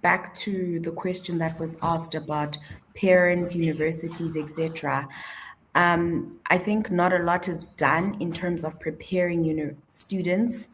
back to the question that was asked about parents, universities, etc. I think not a lot is done in terms of preparing students,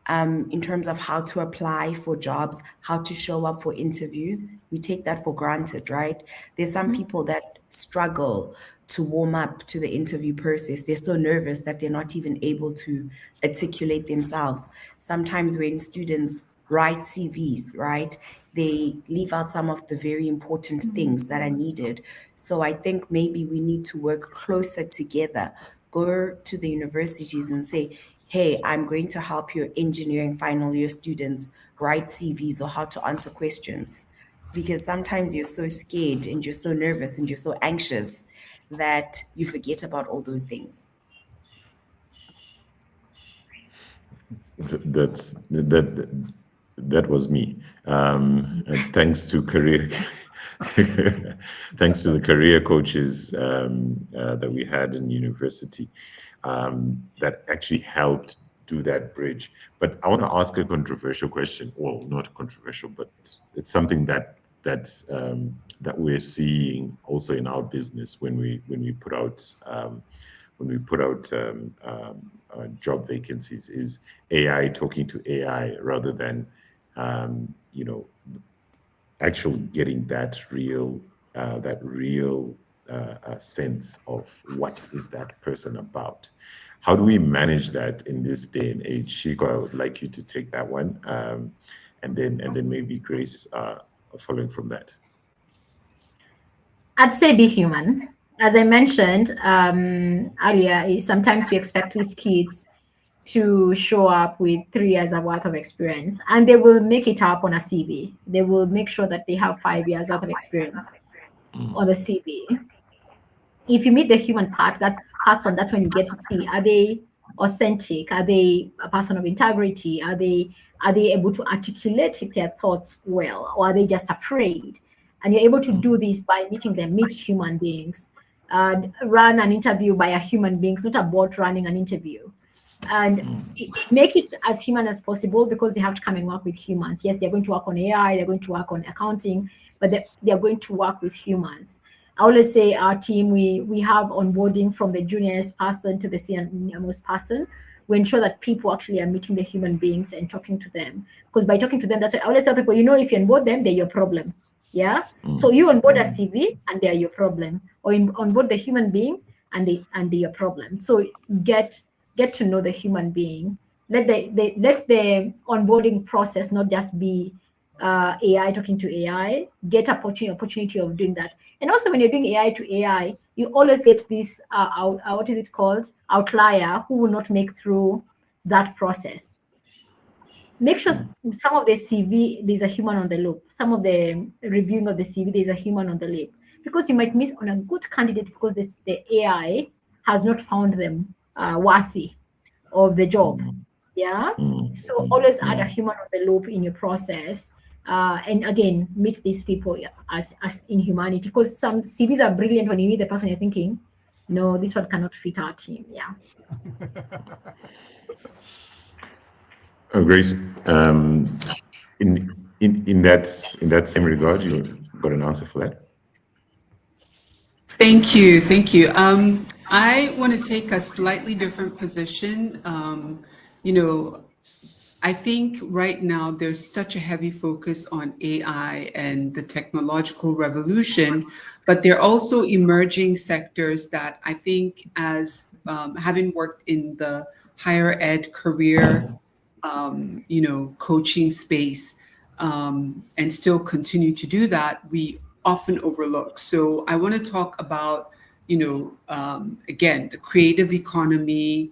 in terms of how to apply for jobs, how to show up for interviews. We take that for granted, right? There's some people that struggle to warm up to the interview process. They're so nervous that they're not even able to articulate themselves. Sometimes when students write CVs, right, they leave out some of the very important things that are needed. So I think maybe we need to work closer together, go to the universities and say, hey, I'm going to help your engineering final year students write CVs or how to answer questions. Because sometimes you're so scared and you're so nervous and you're so anxious that you forget about all those things. That was me. And thanks to thanks to the career coaches that we had in university that actually helped do that bridge. But I want to ask a controversial question. Well, not controversial, but it's something that we're seeing also in our business when we put out job vacancies, is AI talking to AI rather than actually getting that real sense of what is that person about. How do we manage that in this day and age? Shiko, I would like you to take that one, and then maybe Grace following from that. I'd say be human. As I mentioned earlier, sometimes we expect these kids to show up with 3 years of worth of experience, and they will make it up on a CV. They will make sure that they have 5 years worth of experience on the CV. if you meet the human part, that person, that's when you get to see, are they authentic? Are they a person of integrity? Are they able to articulate their thoughts well, or are they just afraid? And you're able to do this by meeting them, meet human beings, run an interview by a human being, it's not a bot running an interview. And make it as human as possible, because they have to come and work with humans. Yes, they're going to work on AI, they're going to work on accounting, but they're going to work with humans. I always say our team, we have onboarding from the juniorest person to the senior-most person. We ensure that people actually are meeting the human beings and talking to them. Because by talking to them, that's what I always tell people, if you onboard them, they're your problem. Yeah. So you onboard a CV and they're your problem, or onboard the human being and they're your problem. So get to know the human being. Let the onboarding process not just be AI talking to AI. Get opportunity of doing that. And also, when you're doing AI to AI, you always get this what is it called, outlier, who will not make through that process. Make sure some of the CV, there's a human on the loop. Some of the reviewing of the CV, there's a human on the loop, because you might miss on a good candidate because the AI has not found them worthy of the job. Yeah. So always add a human on the loop in your process. And again, meet these people as in humanity, because some CVs are brilliant. When you meet the person, you're thinking, no, this one cannot fit our team. Yeah. Grace, in that same regard, you got an answer for that? Thank you. I want to take a slightly different position. I think right now there's such a heavy focus on AI and the technological revolution, but there are also emerging sectors that I think, as having worked in the higher ed career, coaching space, and still continue to do that, we often overlook. So I want to talk about, again, the creative economy,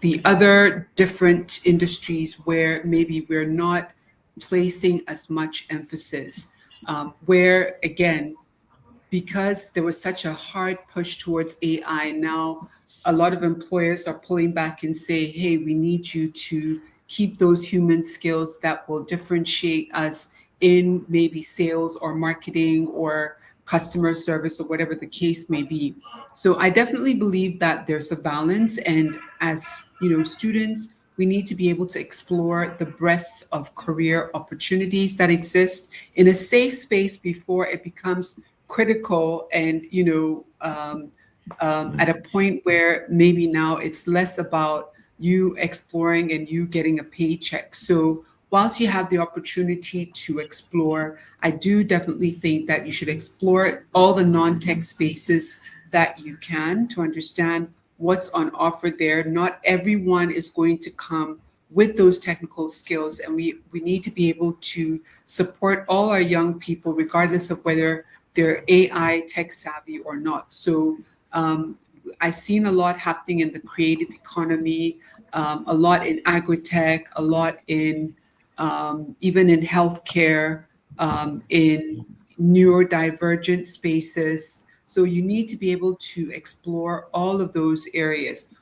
the other different industries where maybe we're not placing as much emphasis, where, again, because there was such a hard push towards AI, now a lot of employers are pulling back and say, hey, we need you to keep those human skills that will differentiate us in maybe sales or marketing or customer service or whatever the case may be. So I definitely believe that there's a balance. And as students, we need to be able to explore the breadth of career opportunities that exist in a safe space before it becomes critical and at a point where maybe now it's less about you exploring and you getting a paycheck. So whilst you have the opportunity to explore, I do definitely think that you should explore all the non-tech spaces that you can to understand what's on offer there. Not everyone is going to come with those technical skills, and we need to be able to support all our young people, regardless of whether they're AI tech savvy or not. So I've seen a lot happening in the creative economy, a lot in agri-tech, a lot in even in healthcare, in neurodivergent spaces. So you need to be able to explore all of those areas.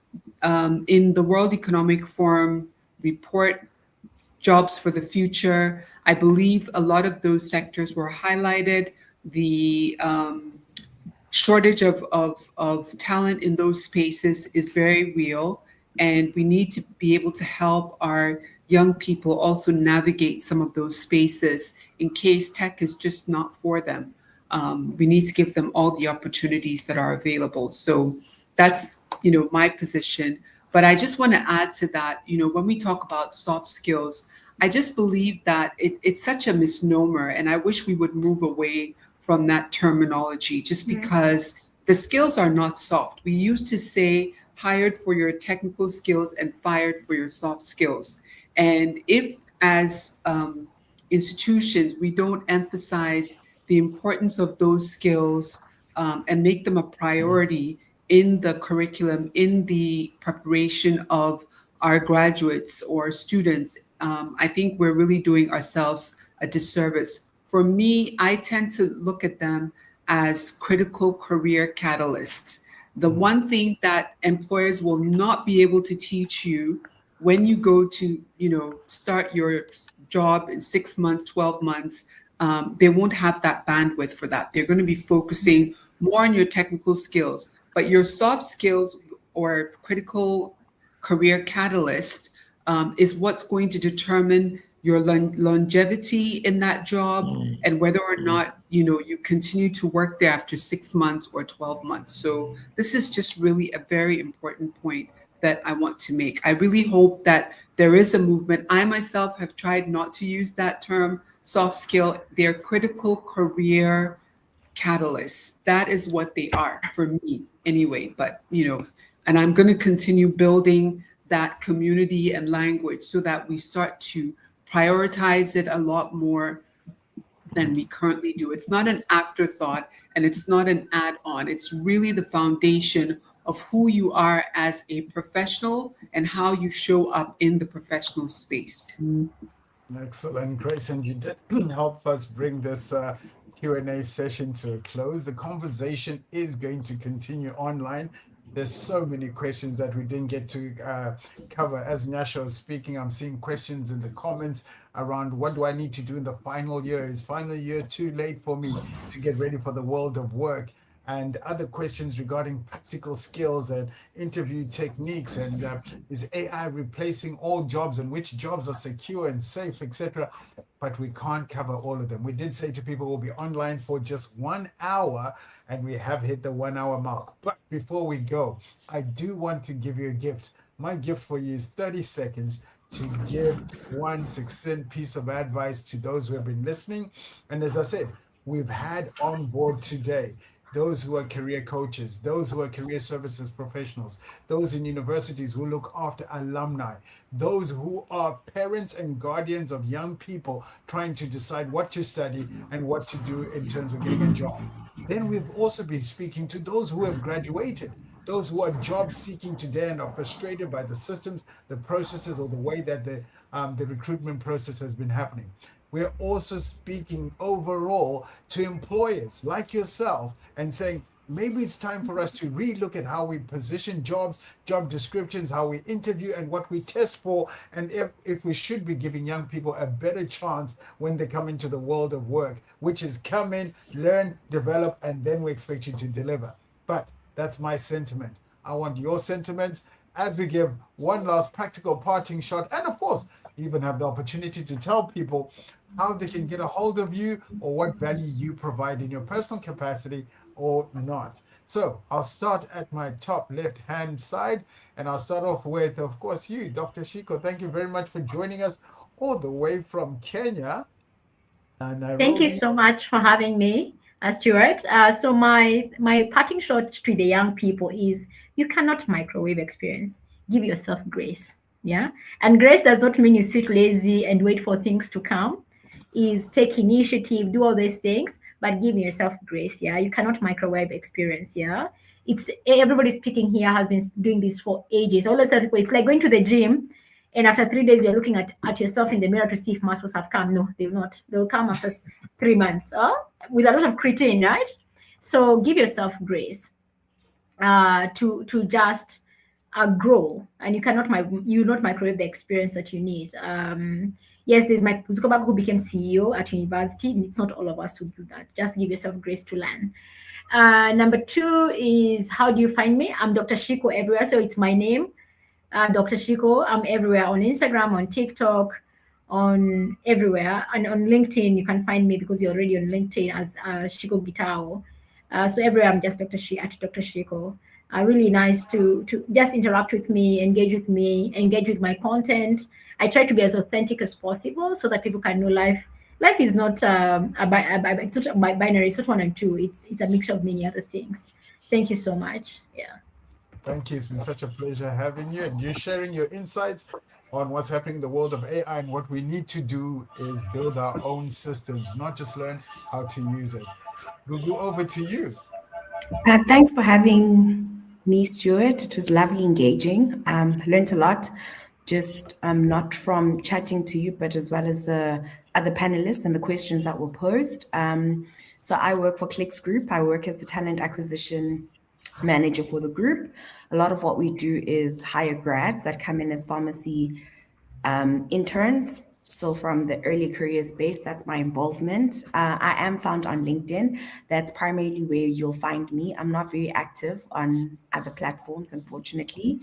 In the World Economic Forum report, Jobs for the Future, I believe a lot of those sectors were highlighted. The shortage of talent in those spaces is very real, and we need to be able to help our young people also navigate some of those spaces in case tech is just not for them. We need to give them all the opportunities that are available. So that's my position. But I just want to add to that, when we talk about soft skills, I just believe that it's such a misnomer, and I wish we would move away from that terminology, just because the skills are not soft. We used to say hired for your technical skills and fired for your soft skills. And if as institutions, we don't emphasize the importance of those skills and make them a priority in the curriculum, in the preparation of our graduates or students, I think we're really doing ourselves a disservice. For me, I tend to look at them as critical career catalysts. The one thing that employers will not be able to teach you when you go to, start your job in 6 months, 12 months, they won't have that bandwidth for that. They're going to be focusing more on your technical skills, but your soft skills or critical career catalyst is what's going to determine your longevity in that job and whether or not you continue to work there after 6 months or 12 months. So this is just really a very important point that I want to make. I really hope that there is a movement. I myself have tried not to use that term, soft skill. They're critical career catalysts. That is what they are for me anyway. But, and I'm going to continue building that community and language so that we start to prioritize it a lot more than we currently do. It's not an afterthought and it's not an add-on. It's really the foundation of who you are as a professional and how you show up in the professional space. Excellent, Grace, and you did help us bring this Q&A session to a close. The conversation is going to continue online. There's so many questions that we didn't get to cover. As Nyasha was speaking, I'm seeing questions in the comments around what do I need to do in the final year? Is final year too late for me to get ready for the world of work? And other questions regarding practical skills and interview techniques, and is AI replacing all jobs, and which jobs are secure and safe, etc. But we can't cover all of them. We did say to people we'll be online for just 1 hour, and we have hit the 1 hour mark. But before we go, I do want to give you a gift. My gift for you is 30 seconds to give one succinct piece of advice to those who have been listening. And as I said, we've had on board today those who are career coaches, those who are career services professionals, those in universities who look after alumni, those who are parents and guardians of young people trying to decide what to study and what to do in terms of getting a job. Then we've also been speaking to those who have graduated, those who are job seeking today and are frustrated by the systems, the processes, or the way that the recruitment process has been happening. We're also speaking overall to employers like yourself and saying, maybe it's time for us to relook at how we position jobs, job descriptions, how we interview and what we test for, and if we should be giving young people a better chance when they come into the world of work, which is come in, learn, develop, and then we expect you to deliver. But that's my sentiment. I want your sentiments as we give one last practical parting shot, and of course, even have the opportunity to tell people how they can get a hold of you or what value you provide in your personal capacity or not. So I'll start at my top left-hand side, and I'll start off with, of course, you, Dr. Shiko. Thank you very much for joining us all the way from Kenya. Thank you so much for having me, Stewart. So my parting shot to the young people is, you cannot microwave experience. Give yourself grace. Yeah. And grace does not mean you sit lazy and wait for things to come. Is take initiative, do all these things, but give yourself grace. Yeah. You cannot microwave experience. Yeah. It's everybody speaking here has been doing this for ages. All of a sudden, it's like going to the gym, and after 3 days, you're looking at yourself in the mirror to see if muscles have come. No, they will not. They'll come after 3 months with a lot of creatine, right? So give yourself grace to just grow, and you not microwave the experience that you need. Yes, there's Mark Zuckerberg who became CEO at university. It's not all of us who do that. Just give yourself grace to learn. Number 2 is, how do you find me? I'm Dr. Shiko everywhere, so it's my name, Dr. Shiko. I'm everywhere, on Instagram, on TikTok, on everywhere, and on LinkedIn. You can find me because you're already on LinkedIn as Shiko Gitao. So everywhere I'm just Dr. Shiko. Really nice to just interact with me, engage with my content. I try to be as authentic as possible so that people can know life is not it's not binary. It's not 1 and 2. It's a mixture of many other things. Thank you so much. Yeah. Thank you. It's been such a pleasure having you, and you sharing your insights on what's happening in the world of AI. And what we need to do is build our own systems, not just learn how to use it. Gugu, over to you. Thanks for having me, Stewart. It was lovely engaging. Learned a lot, just not from chatting to you, but as well as the other panelists and the questions that were posed. So I work for Clicks Group. I work as the talent acquisition manager for the group. A lot of what we do is hire grads that come in as pharmacy interns. So from the early career space, that's my involvement. I am found on LinkedIn. That's primarily where you'll find me. I'm not very active on other platforms, unfortunately.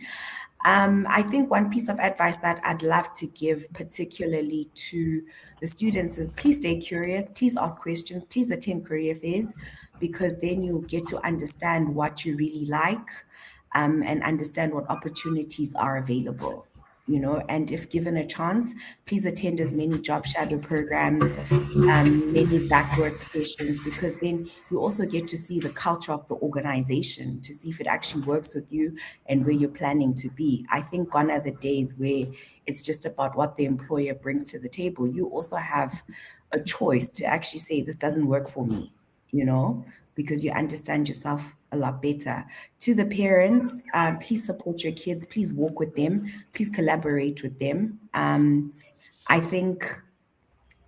I think one piece of advice that I'd love to give, particularly to the students, is please stay curious, please ask questions, please attend career fairs, because then you'll get to understand what you really like, and understand what opportunities are available. And if given a chance, please attend as many job shadow programs, many back work sessions, because then you also get to see the culture of the organization, to see if it actually works with you and where you're planning to be. I think gone are the days where it's just about what the employer brings to the table. You also have a choice to actually say, this doesn't work for me, because you understand yourself a lot better. To the parents, please support your kids, please walk with them, please collaborate with them. I think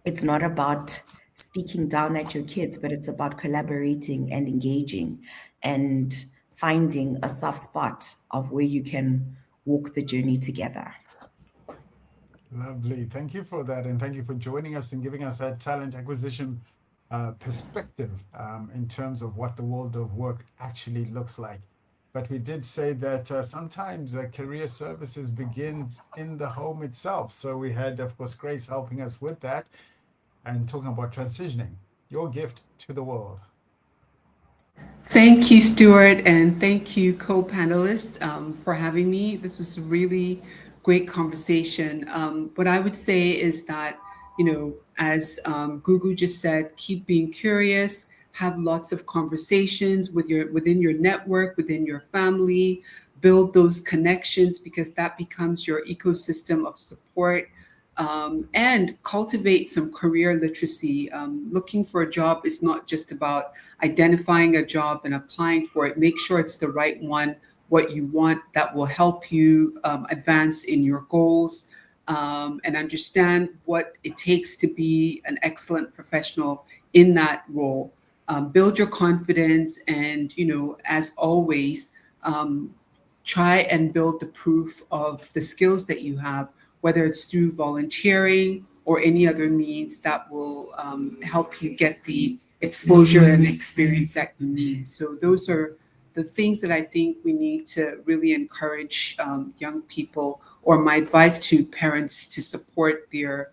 it's not about speaking down at your kids, but it's about collaborating and engaging and finding a soft spot of where you can walk the journey together. Lovely. Thank you for that. And thank you for joining us and giving us that talent acquisition perspective in terms of what the world of work actually looks like. But we did say that sometimes career services begins in the home itself. So we had, of course, Grace helping us with that and talking about transitioning, your gift to the world. Thank you, Stewart, and thank you, co-panelists, for having me. This was a really great conversation. What I would say is that, as Gugu just said, keep being curious, have lots of conversations within your network, within your family, build those connections, because that becomes your ecosystem of support. And cultivate some career literacy. Looking for a job is not just about identifying a job and applying for it. Make sure it's the right one, what you want, that will help you advance in your goals, and understand what it takes to be an excellent professional in that role. Build your confidence, and as always, try and build the proof of the skills that you have, whether it's through volunteering or any other means that will help you get the exposure and experience that you need. So those are the things that I think we need to really encourage young people, or my advice to parents, to support their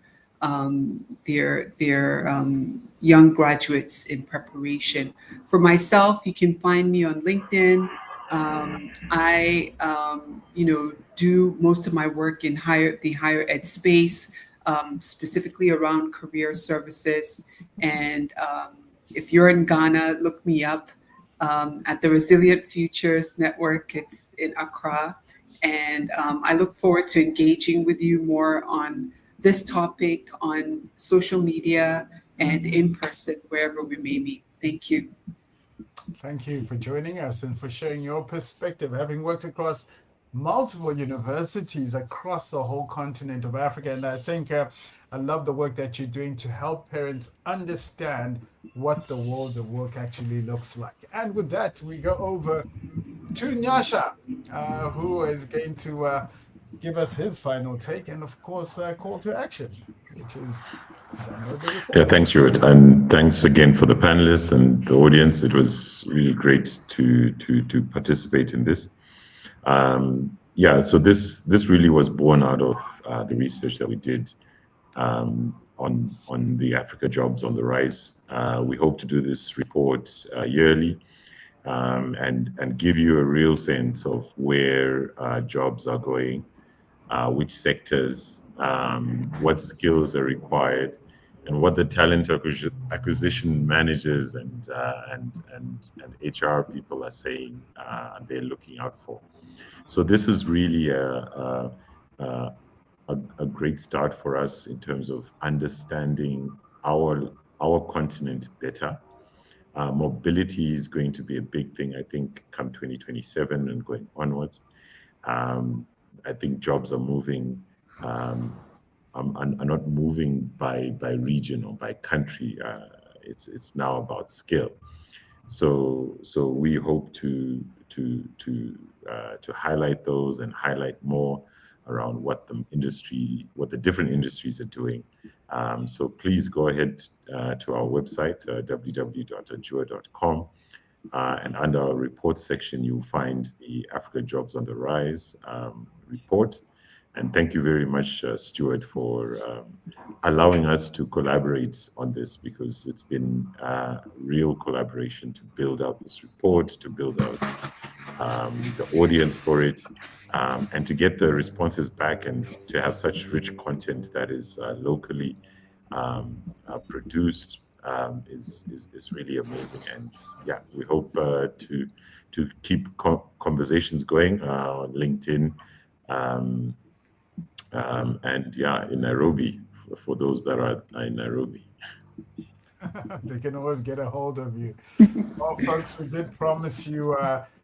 young graduates in preparation. For myself, you can find me on LinkedIn. I do most of my work in the higher ed space, specifically around career services. And if you're in Ghana, look me up at the Resilient Futures Network. It's in Accra. And I look forward to engaging with you more on this topic on social media and in person, wherever we may meet. Thank you. Thank you for joining us and for sharing your perspective, having worked across multiple universities across the whole continent of Africa. And I think I love the work that you're doing to help parents understand what the world of work actually looks like. And with that, we go over to Nyasha, who is going to give us his final take and, of course, call to action, which is download the report. Yeah, thanks, Stewart, and thanks again for the panelists and the audience. It was really great to participate in this. So this really was born out of the research that we did on the Africa Jobs on the Rise. We hope to do this report yearly and give you a real sense of where jobs are going, which sectors, what skills are required, and what the talent acquisition managers and HR people are saying they're looking out for. So this is really a great start for us in terms of understanding our continent better. Mobility is going to be a big thing, I think, come 2027 and going onwards. I think jobs are moving, are not moving by region or by country. it's now about skill. So we hope to highlight those and highlight more around what the different industries are doing. So please go ahead to our website, www.ajua.com. And under our reports section, you'll find the Africa Jobs on the Rise report. And thank you very much, Stewart, for allowing us to collaborate on this, because it's been real collaboration to build out this report, to build out the audience for it, and to get the responses back, and to have such rich content that is locally produced is really amazing. And yeah, we hope to keep conversations going on LinkedIn. And yeah, in Nairobi, for those that are in Nairobi. They can always get a hold of you. Well, folks, we did promise you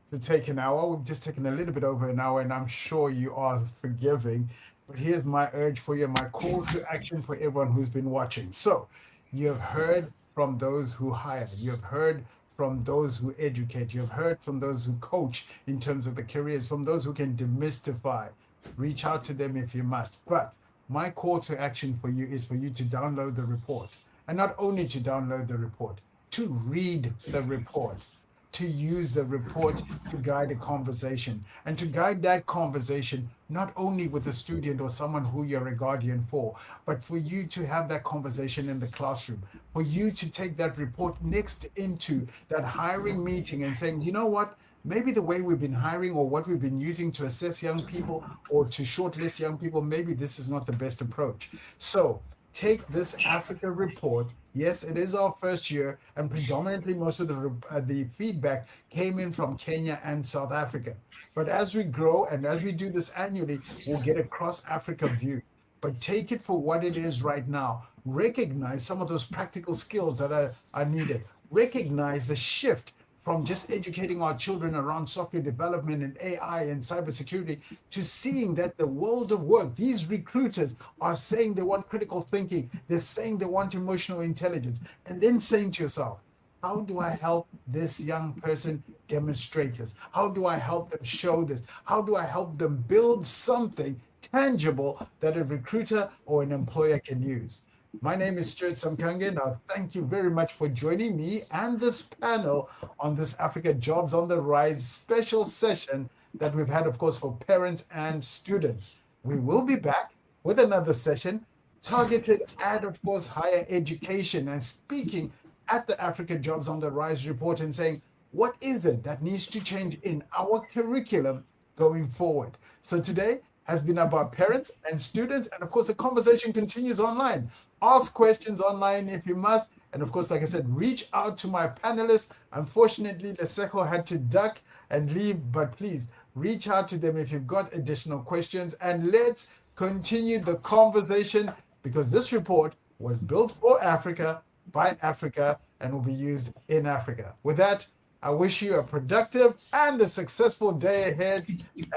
to take an hour. We've just taken a little bit over an hour, and I'm sure you are forgiving. But here's my urge for you, my call to action for everyone who's been watching. So you have heard from those who hire. You have heard from those who educate. You have heard from those who coach in terms of the careers, from those who can demystify. Reach out to them if you must. But my call to action for you is for you to download the report. And not only to download the report, to read the report, to use the report to guide a conversation, and to guide that conversation not only with a student or someone who you're a guardian for, but for you to have that conversation in the classroom, for you to take that report next into that hiring meeting and saying, you know what, maybe the way we've been hiring or what we've been using to assess young people or to shortlist young people, maybe this is not the best approach. So take this Africa report. Yes, it is our first year, and predominantly most of the feedback came in from Kenya and South Africa. But as we grow and as we do this annually, we'll get a cross-Africa view. But take it for what it is right now. Recognize some of those practical skills that are needed. Recognize the shift from just educating our children around software development and AI and cybersecurity to seeing that the world of work, these recruiters are saying they want critical thinking, they're saying they want emotional intelligence, and then saying to yourself, how do I help this young person demonstrate this? How do I help them show this? How do I help them build something tangible that a recruiter or an employer can use? My name is Stewart Samkange. Now, thank you very much for joining me and this panel on this Africa Jobs on the Rise special session that we've had, of course, for parents and students. We will be back with another session targeted at, of course, higher education and speaking at the Africa Jobs on the Rise report and saying, what is it that needs to change in our curriculum going forward? So today has been about parents and students. And of course, the conversation continues online. Ask questions online if you must. And of course, like I said, reach out to my panelists. Unfortunately, Lesego had to duck and leave, but please reach out to them if you've got additional questions. And let's continue the conversation, because this report was built for Africa, by Africa, and will be used in Africa. With that, I wish you a productive and a successful day ahead.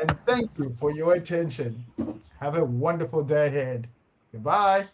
And thank you for your attention. Have a wonderful day ahead. Goodbye.